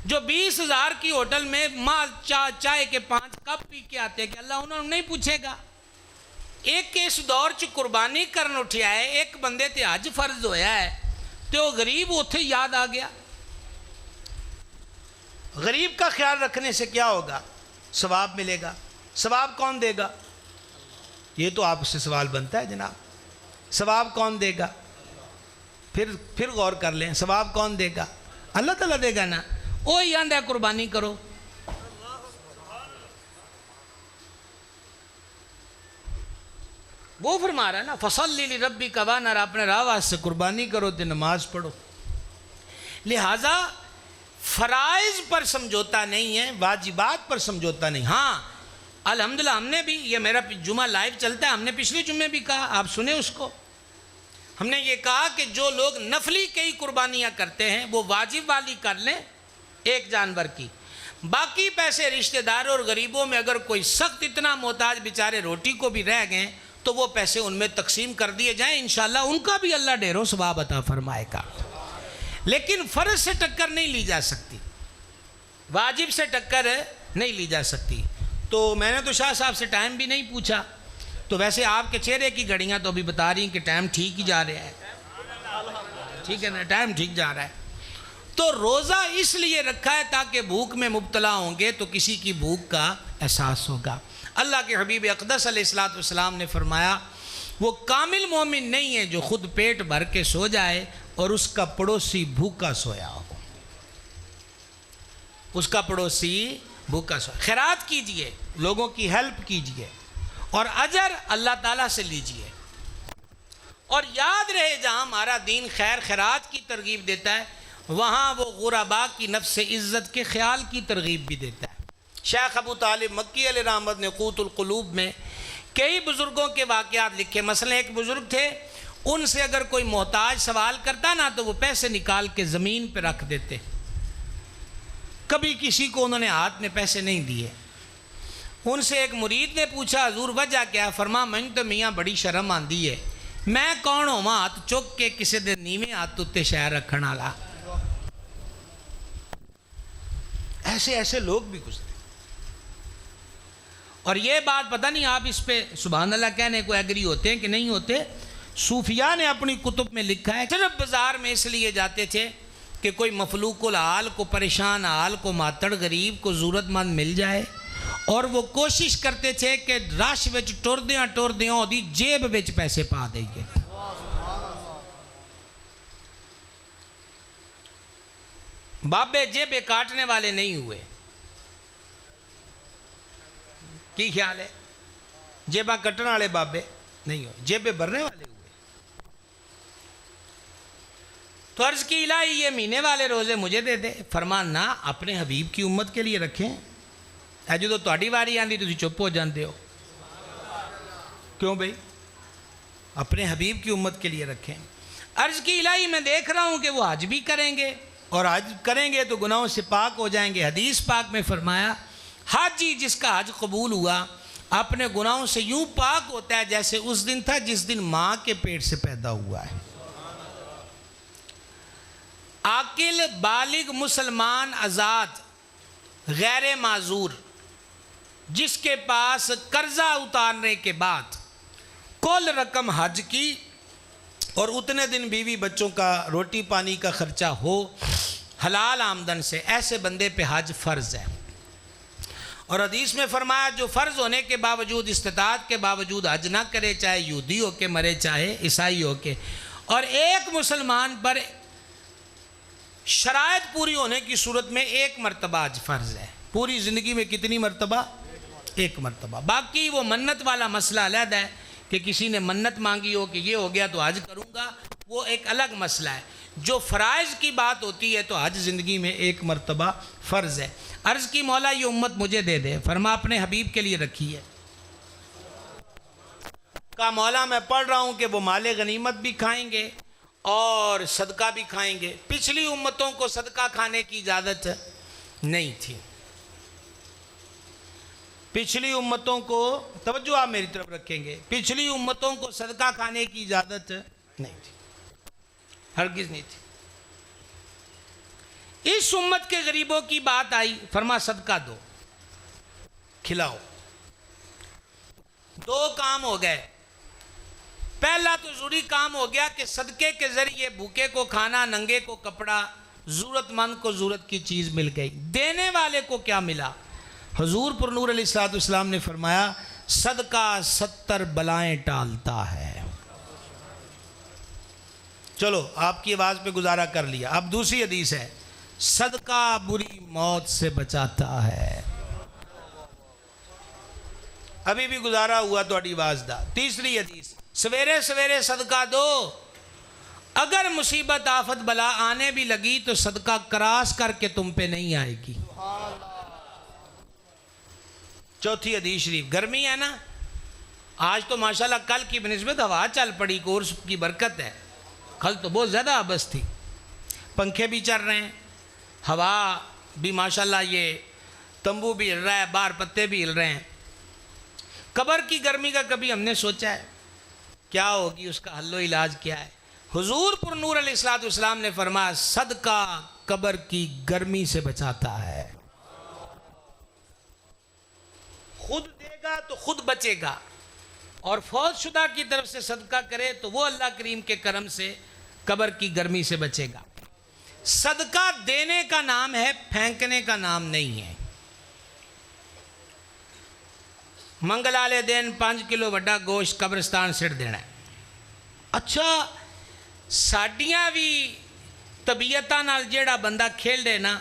جو 20,000 کی ہوٹل میں چائے کے 5 کپ پی کے آتے ہیں, کہ اللہ انہوں نے نہیں پوچھے گا. ایک اس دور چ قربانی کرن اٹھیا ہے, ایک بندے تے حج فرض ہویا ہے تو غریب اتھے یاد آ گیا. غریب کا خیال رکھنے سے کیا ہوگا؟ ثواب ملے گا. ثواب کون دے گا؟ یہ تو آپ سے سوال بنتا ہے جناب, ثواب کون دے گا؟ پھر غور کر لیں, ثواب کون دے گا؟ اللہ تعالیٰ دے گا نا. وہی آندا ہے قربانی کرو. وہ فرما رہا ہے نا فصلی لربک وانحر, اپنے راہ واسطے قربانی کرو تے نماز پڑھو. لہٰذا فرائض پر سمجھوتا نہیں ہے, واجبات پر سمجھوتا نہیں. ہاں الحمدللہ ہم نے بھی, یہ میرا جمعہ لائیو چلتا ہے, ہم نے پچھلے جمعے بھی کہا, آپ سنیں اس کو. ہم نے یہ کہا کہ جو لوگ نفلی کئی قربانیاں کرتے ہیں وہ واجب والی کر لیں ایک جانور کی, باقی پیسے رشتہ داروں اور غریبوں میں اگر کوئی سخت اتنا محتاج بیچارے روٹی کو بھی رہ گئے تو وہ پیسے ان میں تقسیم کر دیے جائیں, انشاءاللہ ان کا بھی اللہ ڈھیروں ثواب عطا فرمائے گا. لیکن فرض سے ٹکر نہیں لی جا سکتی, واجب سے ٹکر نہیں لی جا سکتی. تو میں نے تو شاہ صاحب سے ٹائم بھی نہیں پوچھا, تو ویسے آپ کے چہرے کی گھڑیاں تو ابھی بتا رہی ہیں کہ ٹائم ٹھیک ہی جا رہا ہے, ٹھیک ہے نا, ٹائم ٹھیک جا رہا ہے. تو روزہ اس لیے رکھا ہے تاکہ بھوک میں مبتلا ہوں گے تو کسی کی بھوک کا احساس ہوگا. اللہ کے حبیب اقدس علیہ الصلوۃ والسلام نے فرمایا وہ کامل مومن نہیں ہے جو خود پیٹ بھر کے سو جائے اور اس کا پڑوسی بھوکا سویا ہو. اس کا پڑوسی بھوکا سو. خیرات کیجئے, لوگوں کی ہیلپ کیجئے اور اجر اللہ تعالیٰ سے لیجئے. اور یاد رہے جہاں ہمارا دین خیر خیرات کی ترغیب دیتا ہے وہاں وہ غرباء کی نفس عزت کے خیال کی ترغیب بھی دیتا ہے. شیخ ابو طالب مکی علیہ رحمت نے قوت القلوب میں کئی بزرگوں کے واقعات لکھے. مثلا ایک بزرگ تھے, ان سے اگر کوئی محتاج سوال کرتا نا تو وہ پیسے نکال کے زمین پہ رکھ دیتے. کبھی کسی کو انہوں نے ہاتھ میں پیسے نہیں دیے. ان سے ایک مرید نے پوچھا حضور وجہ کیا؟ فرما میں تو میاں بڑی شرم آندی ہے, میں کون ہوں ہاتھ چک کے کسی دن نیویں ہاتھ اتنے شہر رکھن والا. ایسے ایسے لوگ بھی گزرے. اور یہ بات پتہ نہیں آپ اس پہ سبحان اللہ کہنے کو ایگری ہوتے ہیں کہ نہیں ہوتے. صوفیاء نے اپنی کتب میں لکھا ہے صرف بازار میں اس لیے جاتے تھے کہ کوئی مفلوق الحال کو, پریشان حال کو, ماتڑ غریب کو, ضرورت مند مل جائے, اور وہ کوشش کرتے تھے کہ رش وچ ٹردیاں دی جیب وچ پیسے پا دئیے. بابے جیبیں کاٹنے والے نہیں ہوئے. کی خیال ہے؟ جیباں کٹنے والے بابے نہیں ہوئے, جیبیں بھرنے والے ہوئے. تو عرض کی الہی یہ مہینے والے روزے مجھے دے دے. فرمان نہ, اپنے حبیب کی امت کے لیے رکھیں. اے جو تہاڈی واری آندی تسی چپ ہو جاندے ہو. کیوں بھائی؟ اپنے حبیب کی امت کے لیے رکھیں. عرض کی الہی میں دیکھ رہا ہوں کہ وہ حج بھی کریں گے, اور حج کریں گے تو گناہوں سے پاک ہو جائیں گے. حدیث پاک میں فرمایا حاجی جس کا حج قبول ہوا اپنے گناہوں سے یوں پاک ہوتا ہے جیسے اس دن تھا جس دن ماں کے پیٹ سے پیدا ہوا ہے. عاقل بالغ مسلمان آزاد غیر معذور جس کے پاس قرضہ اتارنے کے بعد کل رقم حج کی اور اتنے دن بیوی بچوں کا روٹی پانی کا خرچہ ہو حلال آمدن سے, ایسے بندے پہ حج فرض ہے. اور حدیث میں فرمایا جو فرض ہونے کے باوجود استطاعت کے باوجود حج نہ کرے, چاہے یہودی ہو کے مرے چاہے عیسائی ہو کے. اور ایک مسلمان پر شرائط پوری ہونے کی صورت میں ایک مرتبہ حج فرض ہے. پوری زندگی میں کتنی مرتبہ؟ ایک مرتبہ. باقی وہ منت والا مسئلہ علیحدہ ہے کہ کسی نے منت مانگی ہو کہ یہ ہو گیا تو حج کروں گا, وہ ایک الگ مسئلہ ہے. جو فرائض کی بات ہوتی ہے تو حج زندگی میں ایک مرتبہ فرض ہے. عرض کی مولا یہ امت مجھے دے دے. فرما اپنے حبیب کے لیے رکھی ہے. کہا مولا میں پڑھ رہا ہوں کہ وہ مال غنیمت بھی کھائیں گے اور صدقہ بھی کھائیں گے. پچھلی امتوں کو صدقہ کھانے کی اجازت نہیں تھی. پچھلی امتوں کو, توجہ آپ میری طرف رکھیں گے, پچھلی امتوں کو صدقہ کھانے کی اجازت نہیں تھی, ہرگز نہیں تھی. اس امت کے غریبوں کی بات آئی, فرما صدقہ دو, کھلاؤ. دو کام ہو گئے. پہلا تو ضروری کام ہو گیا کہ صدقے کے ذریعے بھوکے کو کھانا, ننگے کو کپڑا, ضرورت مند کو ضرورت کی چیز مل گئی. دینے والے کو کیا ملا؟ حضور پر نور علیہ السلام نے فرمایا صدقہ 70 بلائیں ٹالتا ہے. چلو آپ کی آواز پہ گزارا کر لیا. اب دوسری حدیث ہے صدقہ بری موت سے بچاتا ہے. ابھی بھی گزارا ہوا تو آواز دا. تیسری حدیث سویرے سویرے صدقہ دو, اگر مصیبت آفت بلا آنے بھی لگی تو صدقہ کراس کر کے تم پہ نہیں آئے گی. چوتھی حدیث شریف, گرمی ہے نا آج تو ماشاءاللہ کل کی بنسبت ہوا چل پڑی, کورس کی برکت ہے. کل تو بہت زیادہ آبس تھی, پنکھے بھی چل رہے ہیں, ہوا بھی ماشاءاللہ, یہ تمبو بھی ہل رہا ہے, باہر پتے بھی ہل رہے ہیں. قبر کی گرمی کا کبھی ہم نے سوچا ہے کیا ہوگی, اس کا حل و علاج کیا ہے؟ حضور پر نور علیہ السلام نے فرمایا صدقہ قبر کی گرمی سے بچاتا ہے. خود دے گا تو خود بچے گا, اور فوت شدہ کی طرف سے صدقہ کرے تو وہ اللہ کریم کے کرم سے قبر کی گرمی سے بچے گا. صدقہ دینے کا نام ہے, پھینکنے کا نام نہیں ہے. منگل والے دن 5 کلو وڈا گوشت قبرستان سٹ دینا ہے. اچھا ساڈیاں بھی ਤਬੀਅਤਾਂ ਨਾਲ ਜਿਹੜਾ ਬੰਦਾ ਖੇਡੇ ਨਾ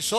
100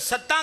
7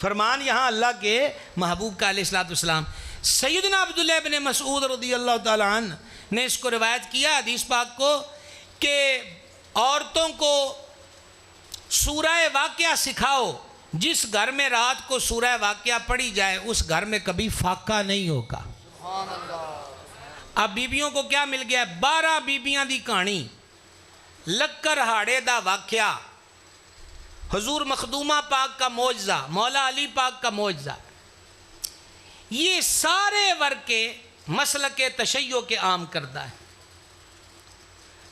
فرمان یہاں اللہ کے محبوب کا علیہ الصلوۃ والسلام۔ سیدنا عبداللہ بن مسعود رضی اللہ تعالیٰ عنہ نے اس کو روایت کیا حدیث پاک کو کہ عورتوں کو سورہ واقعہ سکھاؤ، جس گھر میں رات کو سورہ واقعہ پڑھی جائے اس گھر میں کبھی فاقہ نہیں ہوگا۔ اب بیبیوں کو کیا مل گیا؟ 12 بیبیاں دی کہانی، لکر ہاڑے دا واقعہ، حضور مخدومہ پاک کا معجزہ، مولا علی پاک کا معجزہ، یہ سارے ورقے مسلک تشیع کے عام کردہ ہے۔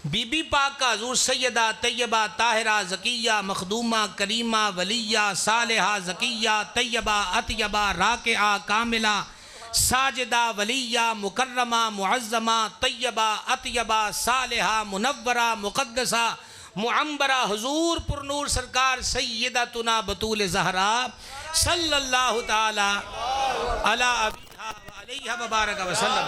بی بی پاک کا حضور سیدہ طیبہ طاہرہ زکیہ مخدومہ کریمہ ولیہ صالحہ زکیہ طیبہ اطیبہ راکعہ کاملہ ساجدہ ولیہ مکرمہ معظمہ طیبہ اطیبہ صالحہ منورہ مقدسہ معمبرہ حضور پر نور سرکار سیدتنا بطول زہرا صلی اللہ تعالی علی ابیہا و علیہ وبارک وسلم۔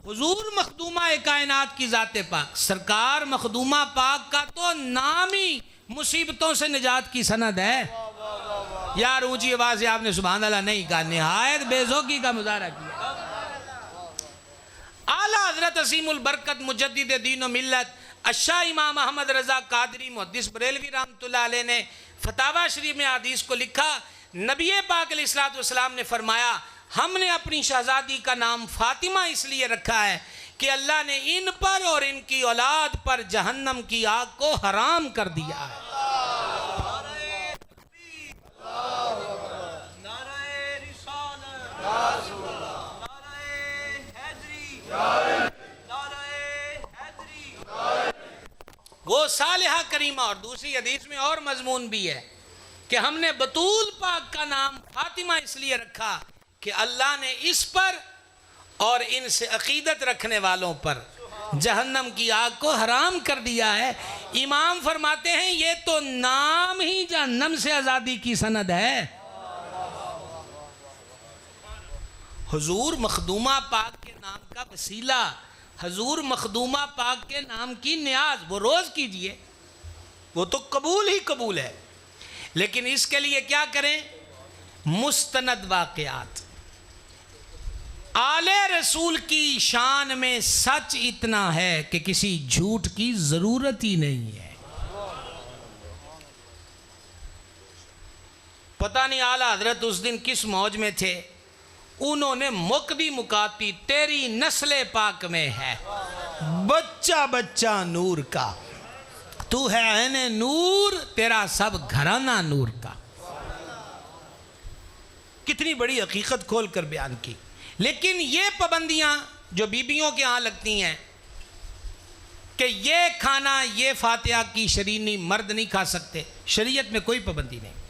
حضور مخدومہ کائنات کی ذات پاک، سرکار مخدومہ پاک کا تو نام ہی مصیبتوں سے نجات کی سند ہے۔ یار اونچی آواز سے آپ نے سبحان اللہ نہیں کہا، نہایت بے ذوقی کا مظاہرہ کیا۔ اعلیٰ حضرت عظیم البرکت مجدد دین و ملت الشاہ امام احمد رضا قادری محدث بریلوی رحمۃ اللہ علیہ نے فتاوی شریف میں حدیث کو لکھا، نبی پاک علیہ الصلوۃ والسلام نے فرمایا ہم نے اپنی شہزادی کا نام فاطمہ اس لیے رکھا ہے کہ اللہ نے ان پر اور ان کی اولاد پر جہنم کی آگ کو حرام کر دیا ہے۔ وہ صالحہ کریمہ، اور دوسری حدیث میں اور مضمون بھی ہے کہ ہم نے بطول پاک کا نام فاطمہ اس لیے رکھا کہ اللہ نے اس پر اور ان سے عقیدت رکھنے والوں پر جہنم کی آگ کو حرام کر دیا ہے۔ امام فرماتے ہیں یہ تو نام ہی جہنم سے آزادی کی سند ہے۔ حضور مخدومہ پاک کے نام کا وسیلہ، حضور مخدومہ پاک کے نام کی نیاز وہ روز کیجئے، وہ تو قبول ہی قبول ہے، لیکن اس کے لیے کیا کریں؟ مستند واقعات۔ آل رسول کی شان میں سچ اتنا ہے کہ کسی جھوٹ کی ضرورت ہی نہیں ہے۔ پتہ نہیں اعلیٰ حضرت اس دن کس موج میں تھے، انہوں نے مقدی مکاتی تیری نسل پاک میں ہے بچہ بچہ نور کا، تو ہے عین نور تیرا سب گھرانہ نور کا۔ کتنی بڑی حقیقت کھول کر بیان کی۔ لیکن یہ پابندیاں جو بیبیوں کے ہاں لگتی ہیں کہ یہ کھانا، یہ فاتحہ کی شرینی مرد نہیں کھا سکتے، شریعت میں کوئی پابندی نہیں۔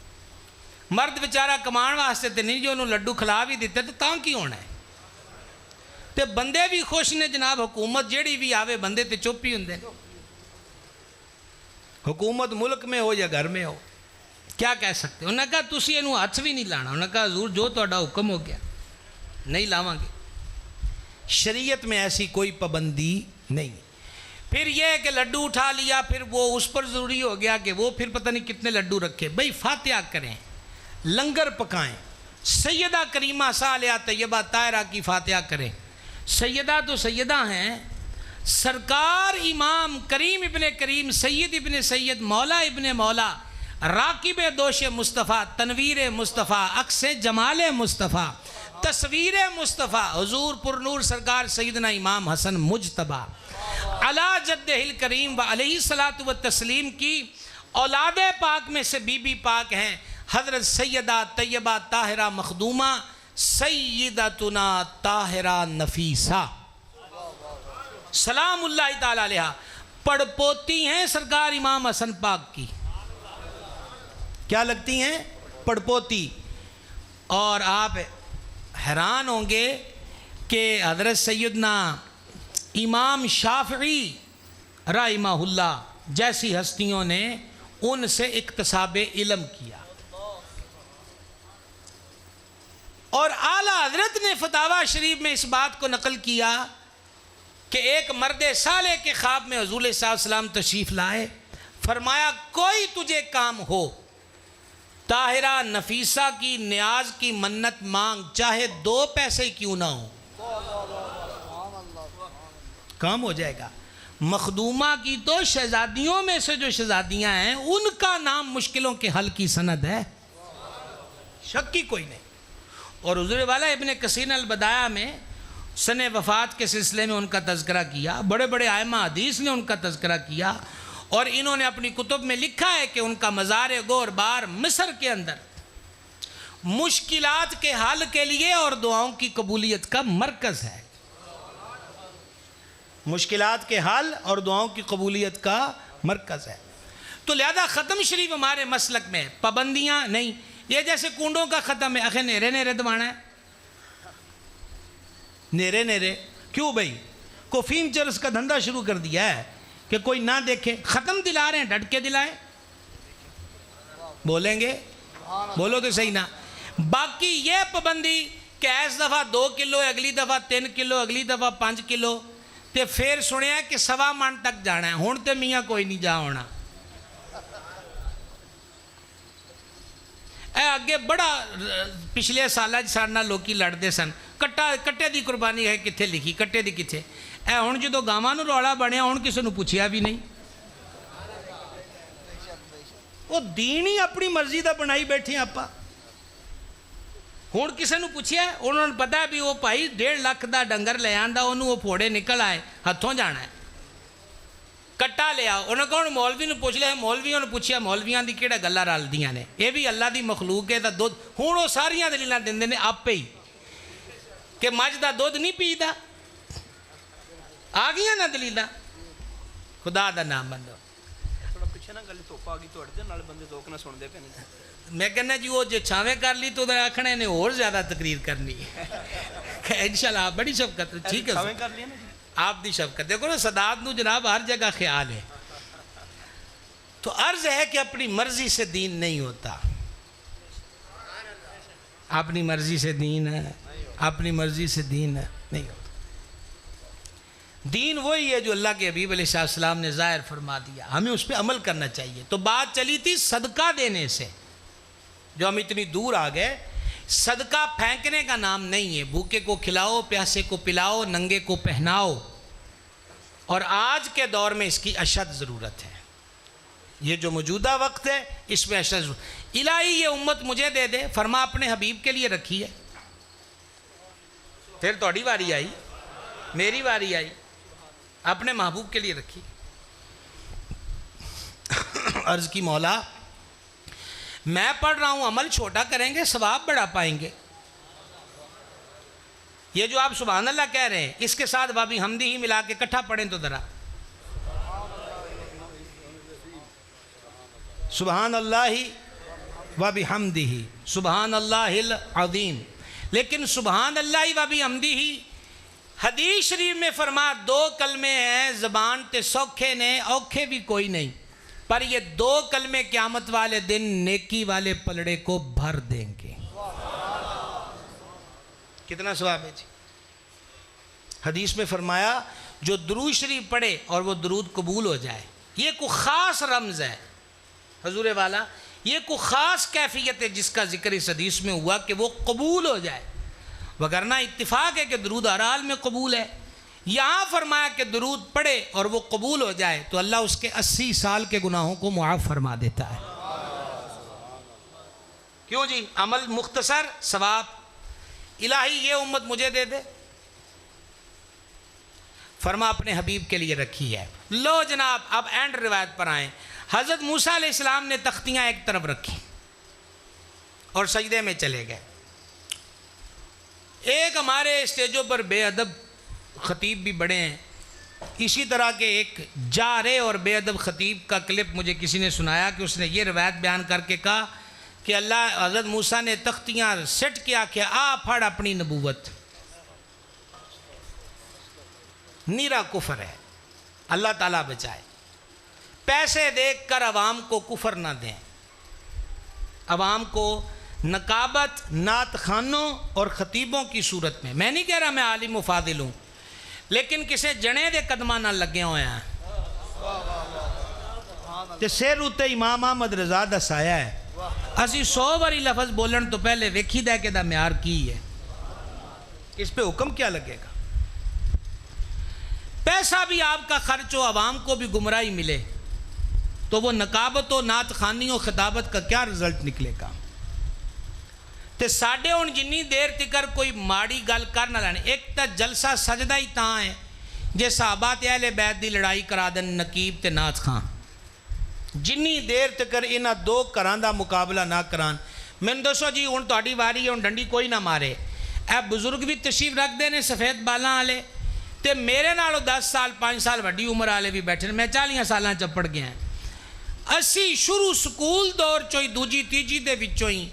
مرد بیچارہ کمان واسطے تے نہیں، جو انہوں لڈو کھلا بھی دیتے تو تاں کی ہونا ہے تے بندے بھی خوش نے جناب، حکومت جیڑی بھی آوے بندے تے چپ ہی ہوندے، حکومت ملک میں ہو یا گھر میں ہو، کیا کہہ سکتے؟ انہوں نے کہا تسی انہوں ہاتھ بھی نہیں لانا، انہوں نے کہا حضور جو تہاڈا حکم ہو گیا نہیں لاواں گے۔ شریعت میں ایسی کوئی پابندی نہیں۔ پھر یہ ہے کہ لڈو اٹھا لیا، پھر وہ اس پر ضروری ہو گیا کہ وہ پھر پتہ نہیں کتنے لڈو رکھے۔ بھئی فاتحہ کریں، لنگر پکائیں، سیدہ کریمہ صالحہ طیبہ طاہرہ کی فاتحہ کریں۔ سیدہ تو سیدہ ہیں، سرکار امام کریم ابن کریم سید ابن سید مولا ابن مولا راکب دوش مصطفیٰ تنویر مصطفیٰ عکس جمال مصطفیٰ تصویر مصطفیٰ حضور پر نور سرکار سیدنا امام حسن مجتبیٰ علی جدہ الکریم و علیہ الصلاۃ والتسلیم کی اولاد پاک میں سے بی بی پاک ہیں حضرت سیدہ طیبہ طاہرہ مخدومہ سیدتنا طاہرہ نفیسہ سلام اللہ تعالیٰ علیہ، پڑپوتی ہیں سرکار امام حسن پاک کی۔ کیا لگتی ہیں؟ پڑپوتی۔ اور آپ حیران ہوں گے کہ حضرت سیدنا امام شافعی رحمہ اللہ جیسی ہستیوں نے ان سے اکتساب علم کیا، اور اعلیٰ حضرت نے فتاوی شریف میں اس بات کو نقل کیا کہ ایک مرد صالح کے خواب میں حضور صلی اللہ علیہ وسلم تشریف لائے، فرمایا کوئی تجھے کام ہو، طاہرہ نفیسہ کی نیاز کی منت مانگ، چاہے 2 پیسے کیوں نہ ہو، کام ہو جائے گا۔ مخدومہ کی تو شہزادیوں میں سے جو شہزادیاں ہیں ان کا نام مشکلوں کے حل کی سند ہے، شک کی کوئی نہیں۔ اور حضور والا ابن کثیر البدایہ میں سن وفات کے سلسلے میں ان کا تذکرہ کیا، بڑے بڑے ائمہ حدیث نے ان کا تذکرہ کیا، اور انہوں نے اپنی کتب میں لکھا ہے کہ ان کا مزار گور بار مصر کے اندر مشکلات کے حل کے لیے اور دعاؤں کی قبولیت کا مرکز ہے، مشکلات کے حل اور دعاؤں کی قبولیت کا مرکز ہے۔ تو لہذا ختم شریف ہمارے مسلک میں پابندیاں نہیں، یہ جیسے کنڈوں کا ختم ہے، آخر نیرے نیرے دبانا ہے، نیرے نیرے کیوں بھائی؟ کوفیم چرس کا دھندا شروع کر دیا ہے کہ کوئی نہ دیکھے، ختم دلا رہے ہیں، ڈٹ کے دلائیں، بولیں گے؟ بولو تو صحیح نا۔ باقی یہ پابندی کہ اس دفعہ 2 کلو، اگلی دفعہ 3 کلو، اگلی دفعہ 5 کلو، تے پھر سنیا کہ 1.25 من تک جانا ہے، ہون تے میاں کوئی نہیں جا ہونا۔ اے آگے بڑا پچھلے سالہ سارنا لوکی لڑتے سن، کٹے دی قربانی ہے کتھے لکھی، کٹے دی کتھے؟ اے ہون جدو گاواں نو رولا بنیا ہون کسی نو پوچھیا بھی نہیں، وہ دین ہی اپنی مرضی دا بنائی بیٹھے ہیں آپا، ہون کسی نو پوچھیا ہے، انہوں نے پتا ہے بھی وہ بھائی 1.5 لاکھ دا ڈنگر لے آندا، انہوں وہ پھوڑے نکل آئے، ہتھوں جانا ہے، کٹا لیا، انہوں نے کہا مولوی نے پوچھ لیا، مولویوں نے پوچھیا مولویاں دی کیڑا گلہ رل دیاں نے، یہ بھی اللہ دی مخلوق ہے، دودھ ہون وہ ساریاں دلیلاں دیندے نے آپ ہی کہ مجھ دا دودھ نہیں پیدا، آ گیا نا دلیلاں، خدا دا نام بندو۔ میں کہنا جی وہ جو چھاویں کر لی تو آکھنے نے اور زیادہ تقریر کرنی ہے، انشاءاللہ آپ بڑی شفقت، ٹھیک ہے آپ دی شفقت، دیکھو نا صداد نو جناب ہر جگہ خیال ہے، تو عرض ہے کہ اپنی مرضی سے دین نہیں ہوتا، اپنی مرضی سے دین ہے، اپنی مرضی سے دین نہیں ہوتا، دین وہی ہے جو اللہ کے حبیب علیہ السلام نے ظاہر فرما دیا، ہمیں اس پہ عمل کرنا چاہیے۔ تو بات چلی تھی صدقہ دینے سے، جو ہم اتنی دور آ گئے، صدقہ پھینکنے کا نام نہیں ہے، بھوکے کو کھلاؤ، پیاسے کو پلاؤ، ننگے کو پہناؤ، اور آج کے دور میں اس کی اشد ضرورت ہے، یہ جو موجودہ وقت ہے اس میں اشد ضرورت۔ الہی یہ امت مجھے دے دے، فرما اپنے حبیب کے لیے رکھی ہے، پھر توڑی واری آئی، میری واری آئی، اپنے محبوب کے لیے رکھی۔ عرض کی مولا میں پڑھ رہا ہوں، عمل چھوٹا کریں گے ثواب بڑا پائیں گے، یہ جو آپ سبحان اللہ کہہ رہے ہیں اس کے ساتھ بابی حمدی ہی ملا کے کٹھا پڑھیں تو ذرا، سبحان اللہ و بحمدہ سبحان اللہ العظیم، لیکن سبحان اللہ و بحمدہ حدیث شریف میں فرما 2 کلمے ہیں، زبان تے سوکھے نے، اوکھے بھی کوئی نہیں، پر یہ 2 کلمے قیامت والے دن نیکی والے پلڑے کو بھر دیں گے۔ کتنا ثواب ہے جی؟ حدیث میں فرمایا جو درود شریف پڑھے اور وہ درود قبول ہو جائے، یہ کوئی خاص رمز ہے حضور والا، یہ کوئی خاص کیفیت ہے جس کا ذکر اس حدیث میں ہوا کہ وہ قبول ہو جائے، وگرنہ اتفاق ہے کہ درود ہر حال میں قبول ہے، یہاں فرمایا کہ درود پڑھے اور وہ قبول ہو جائے تو اللہ اس کے 80 سال کے گناہوں کو معاف فرما دیتا ہے۔ کیوں جی؟ عمل مختصر، ثواب۔ الہی یہ امت مجھے دے دے، فرما اپنے حبیب کے لیے رکھی ہے۔ لو جناب اب اینڈ روایت پر آئیں، حضرت موسیٰ علیہ السلام نے تختیاں ایک طرف رکھی اور سجدے میں چلے گئے۔ ایک ہمارے اسٹیجوں پر بے ادب خطیب بھی بڑے ہیں، اسی طرح کے ایک جارے اور بے ادب خطیب کا کلپ مجھے کسی نے سنایا کہ اس نے یہ روایت بیان کر کے کہا کہ اللہ حضرت موسیٰ نے تختیاں سیٹ کیا کہ آ پھڑ اپنی نبوت، نیرا کفر ہے، اللہ تعالیٰ بچائے۔ پیسے دیکھ کر عوام کو کفر نہ دیں، عوام کو نقابت نعت خانوں اور خطیبوں کی صورت میں نہیں کہہ رہا میں عالم و فاضل ہوں، لیکن کسے جنے دے قدمہ نہ لگے ہوئے ہیں، تے سر اتے امام احمد رضا دا سایہ ہے. اسی 100 باری لفظ بولن تو پہلے ویکھی دے کہ دا معیار کی ہے, اس پہ حکم کیا لگے گا. پیسہ بھی آپ کا خرچ ہو, عوام کو بھی گمراہی ملے, تو وہ نقابت و نعت خوانی و خطابت کا کیا رزلٹ نکلے گا. تے ساڑھے ہون جنی دیر تکر کوئی ماڑی گل کر نہ لینے. ایک تا جلسہ سجدہ ہی تاں ہے جے صحابہ تے اہل بیت دی لڑائی کرا دن نقیب تے نعت خان. جنی دیر تکر انہاں دو کران دا مقابلہ نہ کران. میں نے دوستو جی ہون تہاڈی واری ہے, ہون ڈنڈی کوئی نہ مارے. اے بزرگ بھی تشریف رکھ دے نے سفید بالاں والے, تے میرے نالوں 10 سال 5 سال وڈی عمر والے بھی بیٹھے, میں 40 سالاں چپڑ گیا ہیں. اسی شروع سکول دور چوئی دوجی تیجی دے وچوں ہی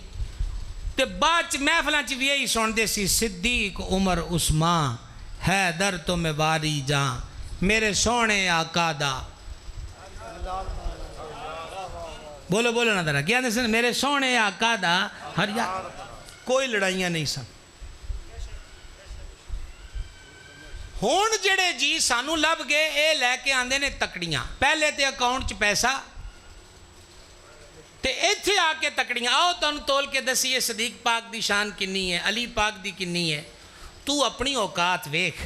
تے بعد محفلاں چ بھی یہی سن دے سی, صدیق عمر عثمان حیدر تو میں واری جاں میرے سونے آقا دا. بولو بولو نا ذرا کیا دے سن, میرے سونے آقا دا ہر یار. کوئی لڑائیاں نہیں سن. ہون جڑے جی سانو لب گئے اے لے کے آندے نے تکڑیاں. پہلے تے اکاؤنٹ چ پیسہ تے ایتھے آ کے تکڑیاں. آؤ تانوں تول کے دسیے صدیق پاک دی شان کنی ہے, علی پاک دی کنی ہے. تو اپنی اوقات ویکھ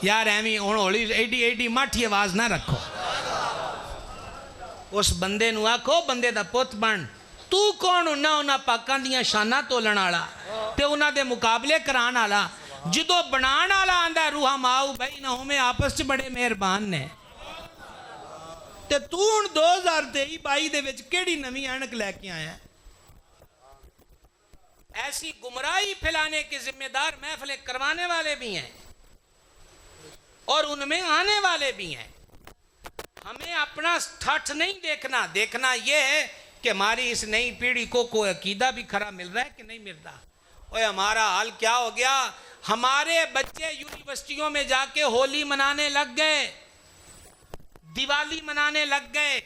یار, ایویں ہن ہولی ایڈی ایڈی ماٹھی آواز نہ رکھو. اس بندے نو آکھو بندے دا پت بن. تو کون ہونا انہاں پاکاں دیاں شاناں تولن والا تے انہاں دے مقابلے کران والا. جدو بنان والا آندا ہے روحا ماؤ بھائی نہ ہومیں آپس چ بڑے مہربان نے, تے تو ہن 2023-22 دے وچ کیڑی نویں اینک لے کے آیا. ایسی گمراہی پھیلانے کے ذمہ دار محفلیں کروانے والے بھی ہیں اور ان میں آنے والے بھی ہیں. ہمیں اپنا ٹھٹ نہیں دیکھنا, دیکھنا یہ ہے کہ ہماری اس نئی پیڑھی کو کوئی عقیدہ بھی کھرا مل رہا ہے کہ نہیں مل رہا. اوے ہمارا حال کیا ہو گیا, ہمارے بچے یونیورسٹیوں میں جا کے ہولی منانے لگ گئے, دیوالی منانے لگ گئے,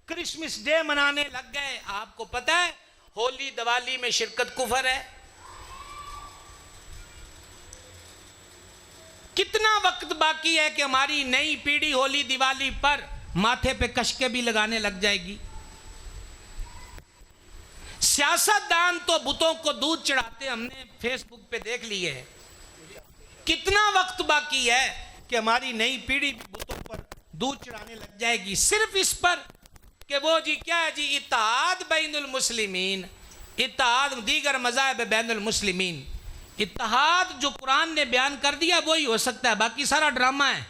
کرسمس ڈے منانے لگ گئے. آپ کو پتہ ہے ہولی دیوالی میں شرکت کفر ہے. کتنا وقت باقی ہے کہ ہماری نئی پیڑھی ہولی دیوالی پر ماتھے پہ کشکے بھی لگانے لگ جائے گی. سیاست دان تو بتوں کو دودھ چڑھاتے ہم نے فیس بک پہ دیکھ لیے. کتنا وقت باقی ہے کہ ہماری نئی پیڑھی بتوں پر دودھ چڑھانے لگ جائے گی صرف اس پر کہ وہ جی کیا ہے جی اتحاد بین المسلمین, اتحاد دیگر مذاہب بین المسلمین. اتحاد جو قرآن نے بیان کر دیا وہی ہو سکتا ہے, باقی سارا ڈرامہ ہے,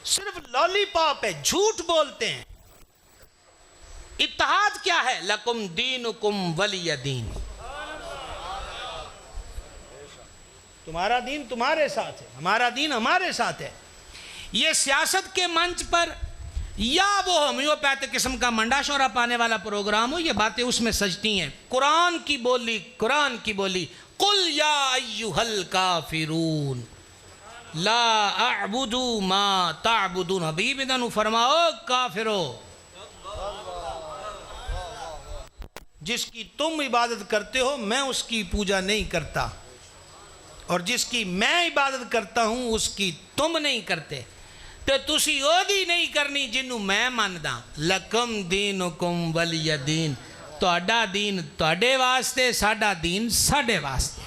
صرف لالی پاپ ہے, جھوٹ بولتے ہیں. اتحاد کیا ہے؟ لکم دینکم ولی دین. تمہارا دین تمہارے ساتھ ہے, ہمارا دین ہمارے ساتھ ہے. یہ سیاست کے منچ پر یا وہ ہومیوپیتھک قسم کا منڈا شورا پانے والا پروگرام ہو, یہ باتیں اس میں سجتی ہیں. قرآن کی بولی, قرآن کی بولی, قل یا ایھا الکافرون لا اعبد ما تعبدون. حبیب انہوں فرماؤ کافرو, جس کی تم عبادت کرتے ہو میں اس کی پوجا نہیں کرتا, اور جس کی میں عبادت کرتا ہوں اس کی تم نہیں کرتے. تے تسی او دی نہیں کرنی جنوں میں ماندا. لکم دینکم ولی دین. تہاڈا دین تہاڈے واسطے, ساڈا دین ساڈے واسطے.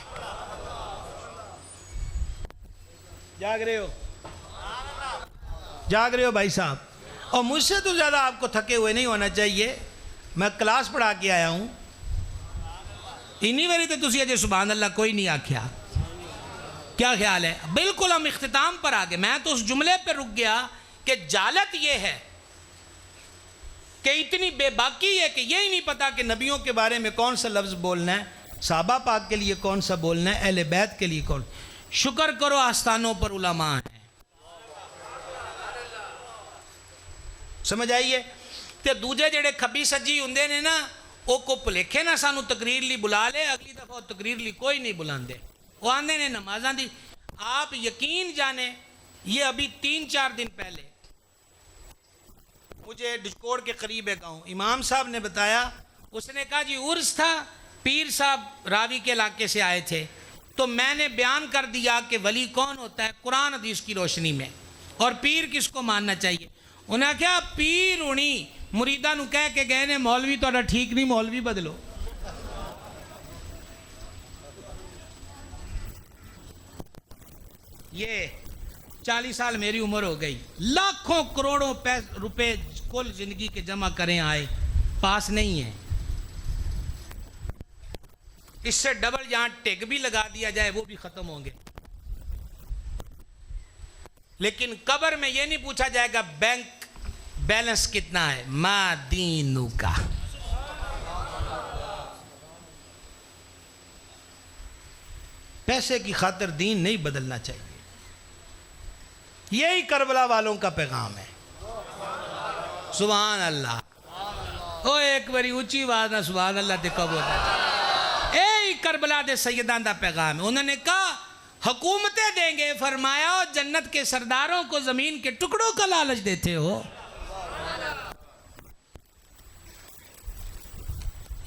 جاگ رہے ہو, جاگ رہے ہو بھائی صاحب. اور مجھ سے تو زیادہ آپ کو تھکے ہوئے نہیں ہونا چاہیے. میں کلاس پڑھا کے آیا ہوں. انہی واری تے تسی اجے سبحان اللہ کوئی نہیں آکھیا. کیا خیال ہے؟ بالکل ہم اختتام پر آگے. میں تو اس جملے پہ رک گیا کہ جالت یہ ہے کہ اتنی بے باکی ہے کہ یہی نہیں پتا کہ نبیوں کے بارے میں کون سا لفظ بولنا ہے, صحابہ پاک کے لیے کون سا بولنا ہے, اہل بیت کے لیے کون. شکر کرو آستانوں پر علماء ہیں. سمجھ آئیے. تے دوجے جڑے کھبی سجی ہوندے نے نا, وہ کو پلیکھے نہ سانو تقریر لی بلا لے, اگلی دفعہ تقریر لی کوئی نہیں بلاندے. وہ آندے نے نمازاں دی. آپ یقین جانیں یہ ابھی 3-4 دن پہلے مجھے ڈشکوڑ کے قریب ہے گاؤں, امام صاحب نے بتایا, اس نے کہا جی عرس تھا, پیر صاحب راوی کے علاقے سے آئے تھے, تو میں نے بیان کر دیا کہ ولی کون ہوتا ہے قرآن حدیث کی روشنی میں, اور پیر کس کو ماننا چاہیے. انہیں کیا پیر ہونی مریداں نو کہہ کے گئے نے مولوی تو ٹھیک نہیں مولوی بدلو. یہ 40 سال میری عمر ہو گئی, لاکھوں کروڑوں روپے کل زندگی کے جمع کریں آئے, پاس نہیں ہے. اس سے ڈبل یہاں ٹیگ بھی لگا دیا جائے وہ بھی ختم ہوں گے. لیکن قبر میں یہ نہیں پوچھا جائے گا بینک بیلنس کتنا ہے, ما دینو کا. پیسے کی خاطر دین نہیں بدلنا چاہیے. یہی کربلا والوں کا پیغام ہے. سبحان اللہ. او ایک باری اونچی آواز نہ سبحان اللہ تے کب ہوتا. یہی کربلا دے سیدان دا پیغام ہے. انہوں نے کہا حکومتیں دیں گے, فرمایا جنت کے سرداروں کو زمین کے ٹکڑوں کا لالچ دیتے ہو.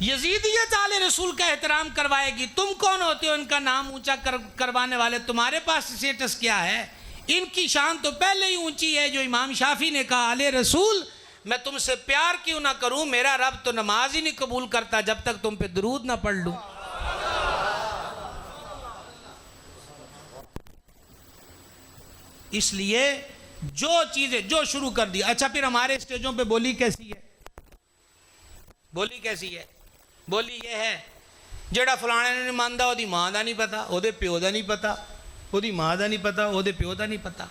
یزیدیت آل رسول کا احترام کروائے گی, تم کون ہوتے ہو ان کا نام اونچا کروانے والے؟ تمہارے پاس اسٹیٹس کیا ہے؟ ان کی شان تو پہلے ہی اونچی ہے. جو امام شافعی نے کہا آل رسول میں تم سے پیار کیوں نہ کروں, میرا رب تو نماز ہی نہیں قبول کرتا جب تک تم پہ درود نہ پڑھ لوں. اس لیے جو چیزیں جو شروع کر دی. اچھا پھر ہمارے اسٹیجوں پہ بولی کیسی ہے؟ بولی کیسی ہے؟ بولی یہ ہے جیڑا فلانے نے نہیں ماندا وہ دی ماں دا نہیں پتا, وہ دے پیو دا نہیں پتا, وہ دی ماں دا نہیں پتا, وہ دے پیو دا نہیں پتا.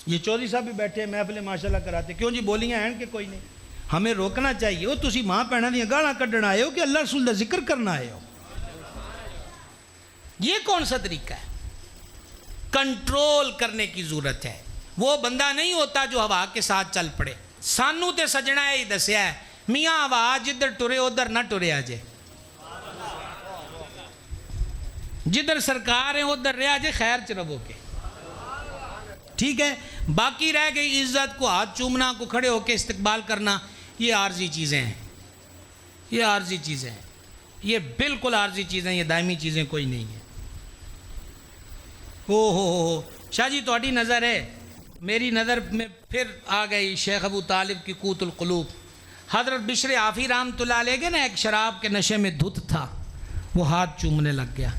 یہ چودھری صاحب بھی بیٹھے محفل ماشاءاللہ کراتے. کیوں جی بولیاں ہیں کہ کوئی نہیں؟ ہمیں روکنا چاہیے. وہ تسی ماں بہناں دیاں گالاں کڈن آئے ہو کہ اللہ رسول دا ذکر کرنا آئے ہو؟ یہ کون سا طریقہ ہے؟ کنٹرول کرنے کی ضرورت ہے. وہ بندہ نہیں ہوتا جو ہوا کے ساتھ چل پڑے. سانو تے سجنا ہی دسیا ہے میاں ہوا جدھر ٹرے ادھر نہ ٹریا جے, جدھر سرکار ہے ادھر رہا جے, خیر چ رہو کے. ٹھیک ہے, باقی رہ گئی عزت کو ہاتھ چومنا, کو کھڑے ہو کے استقبال کرنا, یہ عارضی چیزیں ہیں. یہ عارضی چیزیں ہیں, یہ بالکل عارضی چیزیں, یہ دائمی چیزیں کوئی نہیں ہیں. ہو شاہ جی تہاڈی نظر ہے, میری نظر میں پھر آ گئی شیخ ابو طالب کی قوت القلوب. حضرت بشر عافی رحمۃ اللہ علیہ کے نا ایک شراب کے نشے میں دھت تھا, وہ ہاتھ چومنے لگ گیا.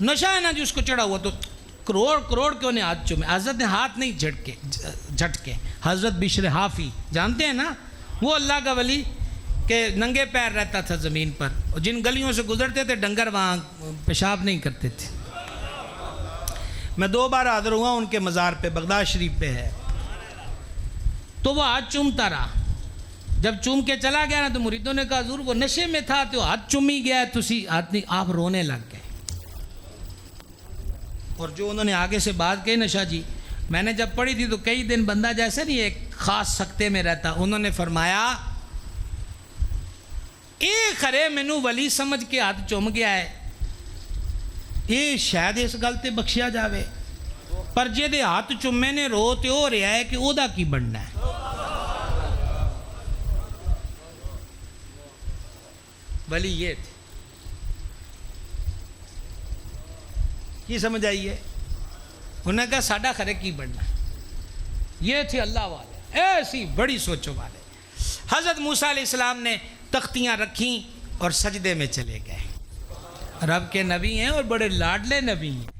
نشہ ہے نا جو اس کو چڑھا ہوا, تو کروڑ کروڑ کیوں نے ہاتھ چومے؟ حضرت نے ہاتھ نہیں جھٹکے. حضرت بشر عافی جانتے ہیں نا, وہ اللہ کا ولی کہ ننگے پیر رہتا تھا زمین پر, اور جن گلیوں سے گزرتے تھے ڈنگر وہاں پیشاب نہیں کرتے تھے. میں 2 بار حاضر ہوا ان کے مزار پہ, بغداد شریف پہ ہے. تو وہ ہاتھ چومتا رہا. جب چوم کے چلا گیا نا تو مریدوں نے کہا حضور وہ نشے میں تھا تو ہاتھ چومی گیا ہے, تسی ہاتھ نہیں. آپ رونے لگ گئے. اور جو انہوں نے آگے سے بات کہی نا شاہ جی, میں نے جب پڑھی تھی تو کئی دن بندہ جیسے نہیں ایک خاص سکتے میں رہتا. انہوں نے فرمایا اے خرے مینو ولی سمجھ کے ہاتھ چوم گیا ہے, یہ شاید اس گل تے بخشیا جاوے, پر جے دے ہاتھ چومے نے رو تے ہو رہا ہے کہ او دا کی بننا ہے. ولی یہ تھے. کی سمجھ آئیے؟ انہوں نے کہا ساڈا خرے کی بننا ہے. یہ تھے اللہ والے, ایسی بڑی سوچوں والے. حضرت موسیٰ علیہ السلام نے تختیاں رکھیں اور سجدے میں چلے گئے. رب کے نبی ہیں اور بڑے لاڈلے نبی ہیں.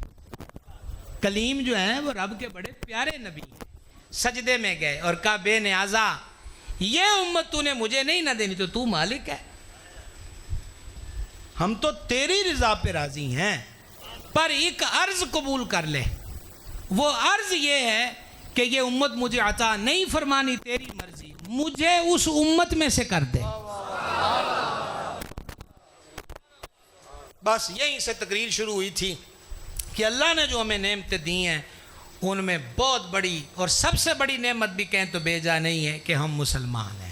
کلیم جو ہیں وہ رب کے بڑے پیارے نبی ہیں. سجدے میں گئے اور کہا بے نیازا یہ امت تو نے مجھے نہیں نہ دینی, تو مالک ہے, ہم تو تیری رضا پہ راضی ہیں, پر ایک عرض قبول کر لے. وہ عرض یہ ہے کہ یہ امت مجھے عطا نہیں فرمانی, تیری مرضی, مجھے اس امت میں سے کر دے. بس یہیں سے تقریر شروع ہوئی تھی کہ اللہ نے جو ہمیں نعمتیں دی ہیں ان میں بہت بڑی اور سب سے بڑی نعمت بھی کہیں تو بے جا نہیں ہے کہ ہم مسلمان ہیں.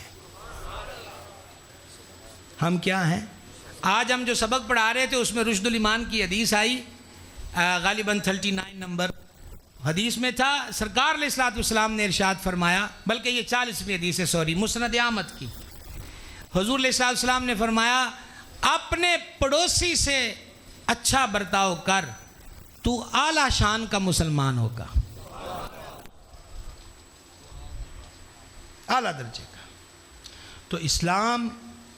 ہم کیا ہیں؟ آج ہم جو سبق پڑھا رہے تھے اس میں رشد الایمان کی حدیث آئی, غالباً 39 نمبر حدیث میں تھا. سرکار علیہ الصلوۃ والسلام نے ارشاد فرمایا, بلکہ یہ 40ویں حدیث ہے, مسند احمد کی. حضور علیہ الصلوۃ والسلام نے فرمایا اپنے پڑوسی سے اچھا برتاؤ کر, تو اعلیٰ شان کا مسلمان ہوگا. اعلیٰ درجے کا۔ تو اسلام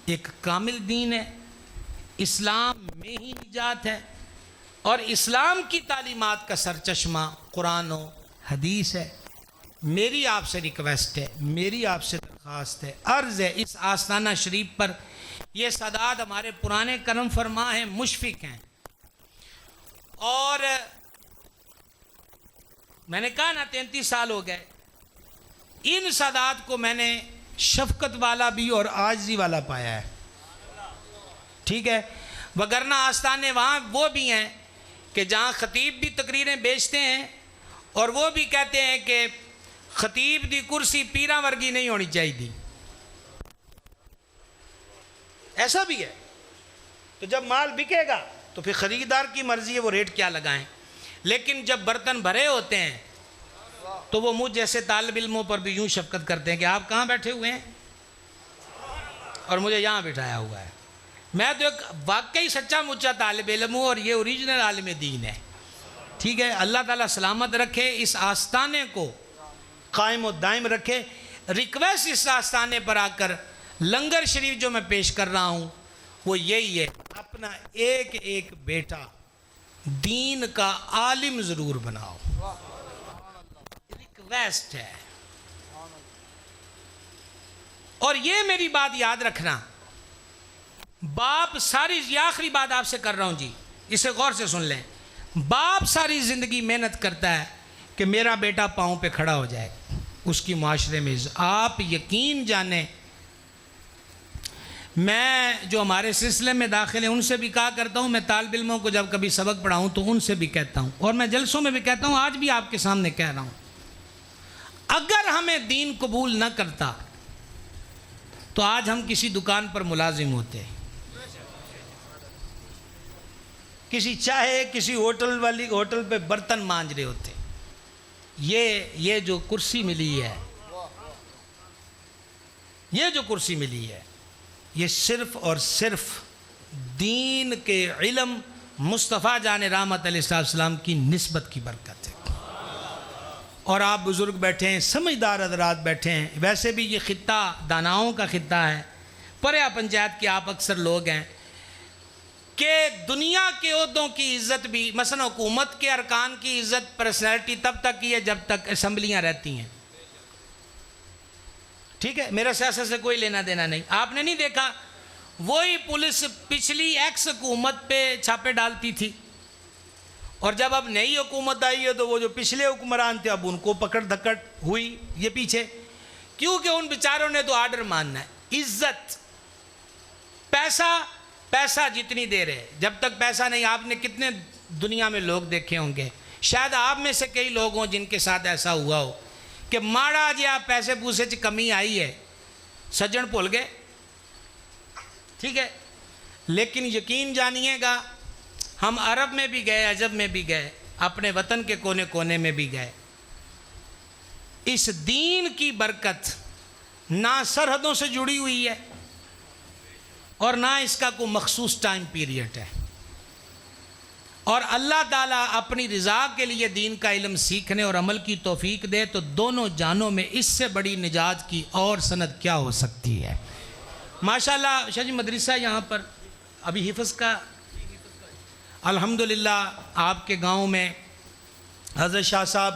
ایک کامل دین ہے، اسلام میں ہی نجات ہے، اور اسلام کی تعلیمات کا سرچشمہ قرآن و حدیث ہے۔ میری آپ سے ریکویسٹ ہے، میری آپ سے درخواست ہے، عرض ہے، اس آستانہ شریف پر یہ سادات ہمارے پرانے کرم فرما ہیں، مشفق ہیں، اور میں نے کہا نا 33 سال ہو گئے، ان سادات کو میں نے شفقت والا بھی اور عاجزی والا پایا ہے، ٹھیک ہے، وگرنہ آستانے وہاں وہ بھی ہیں کہ جہاں خطیب بھی تقریریں بیچتے ہیں اور وہ بھی کہتے ہیں کہ خطیب دی کرسی پیراں ورگی نہیں ہونی چاہیے، ایسا بھی ہے۔ تو جب مال بکے گا تو پھر خریدار کی مرضی ہے وہ ریٹ کیا لگائیں، لیکن جب برتن بھرے ہوتے ہیں تو وہ مجھ جیسے طالب علموں پر بھی یوں شفقت کرتے ہیں کہ آپ کہاں بیٹھے ہوئے ہیں اور مجھے یہاں بٹھایا ہوا ہے۔ میں تو ایک واقعی سچا مچا طالب علم ہوں اور یہ اوریجنل عالم دین ہے، ٹھیک ہے۔ اللہ تعالیٰ سلامت رکھے، اس آستانے کو قائم و دائم رکھے۔ ریکویسٹ اس آستانے پر آ کر لنگر شریف جو میں پیش کر رہا ہوں وہ یہی ہے، اپنا ایک ایک بیٹا دین کا عالم ضرور بناؤ، ریکویسٹ ہے۔ اور یہ میری بات یاد رکھنا، باپ ساری، یہ آخری بات آپ سے کر رہا ہوں جی، اسے غور سے سن لیں، باپ ساری زندگی محنت کرتا ہے کہ میرا بیٹا پاؤں پہ کھڑا ہو جائے، اس کی معاشرے میں آپ یقین جانیں، میں جو ہمارے سلسلے میں داخل ہیں ان سے بھی کہا کرتا ہوں، میں طالب علموں کو جب کبھی سبق پڑھاؤں تو ان سے بھی کہتا ہوں، اور میں جلسوں میں بھی کہتا ہوں، آج بھی آپ کے سامنے کہہ رہا ہوں، اگر ہمیں دین قبول نہ کرتا تو آج ہم کسی دکان پر ملازم ہوتے، کسی چاہے کسی ہوٹل پہ برتن مانج رہے ہوتے۔ یہ جو کرسی ملی ہے، یہ جو کرسی ملی ہے، یہ صرف اور صرف دین کے علم مصطفیٰ جان رحمت علیہ السلام کی نسبت کی برکت ہے۔ اور آپ بزرگ بیٹھے ہیں، سمجھدار حضرات بیٹھے ہیں، ویسے بھی یہ خطہ داناؤں کا خطہ ہے، پریا پنچایت کے آپ اکثر لوگ ہیں کہ دنیا کے عہدوں کی عزت بھی، مثلا حکومت کے ارکان کی عزت پرسنالٹی تب تک کی ہے جب تک اسمبلیاں رہتی ہیں، ٹھیک ہے، میرا سیاست سے کوئی لینا دینا نہیں۔ آپ نے نہیں دیکھا وہی پولیس پچھلی ایکس حکومت پہ چھاپے ڈالتی تھی، اور جب اب نئی حکومت آئی ہے تو وہ جو پچھلے حکمران تھے اب ان کو پکڑ دھکڑ ہوئی یہ پیچھے، کیونکہ ان بیچاروں نے تو آرڈر ماننا ہے۔ عزت، پیسہ جتنی دیر ہے، جب تک پیسہ نہیں، آپ نے کتنے دنیا میں لوگ دیکھے ہوں گے، شاید آپ میں سے کئی لوگ ہوں جن کے ساتھ ایسا ہوا ہو کہ ماڑا جی آپ پیسے پوسے چ کمی آئی ہے، سجن بھول گئے، ٹھیک ہے، لیکن یقین جانیے گا ہم عرب میں بھی گئے، عجب میں بھی گئے، اپنے وطن کے کونے کونے میں بھی گئے، اس دین کی برکت نہ سرحدوں سے جڑی ہوئی ہے اور نہ اس کا کوئی مخصوص ٹائم پیریڈ ہے، اور اللہ تعالیٰ اپنی رضا کے لیے دین کا علم سیکھنے اور عمل کی توفیق دے تو دونوں جانوں میں اس سے بڑی نجات کی اور سند کیا ہو سکتی ہے۔ ماشاءاللہ شاہ جی مدرسہ یہاں پر ابھی حفظ کا، الحمدللہ آپ کے گاؤں میں حضرت شاہ صاحب،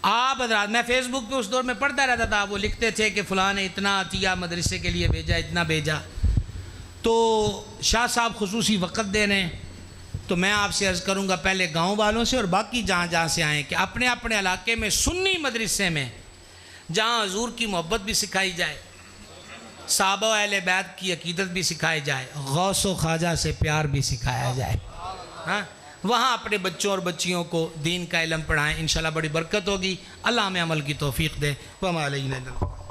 آپ حضرات، میں فیس بک پہ اس دور میں پڑھتا رہتا تھا، وہ لکھتے تھے کہ فلاں نے اتنا عطیہ مدرسے کے لیے بھیجا، اتنا بھیجا، تو شاہ صاحب خصوصی وقت دے رہے ہیں، تو میں آپ سے عرض کروں گا پہلے گاؤں والوں سے اور باقی جہاں جہاں سے آئیں کہ اپنے اپنے علاقے میں سنی مدرسے میں جہاں حضور کی محبت بھی سکھائی جائے، صحابہ و اہل بیت کی عقیدت بھی سکھائی جائے، غوث و خواجہ سے پیار بھی سکھایا جائے، ہاں، وہاں اپنے بچوں اور بچیوں کو دین کا علم پڑھائیں، انشاءاللہ بڑی برکت ہوگی۔ اللہ ہمیں عمل کی توفیق دے۔ وما علینا الا البلاغ۔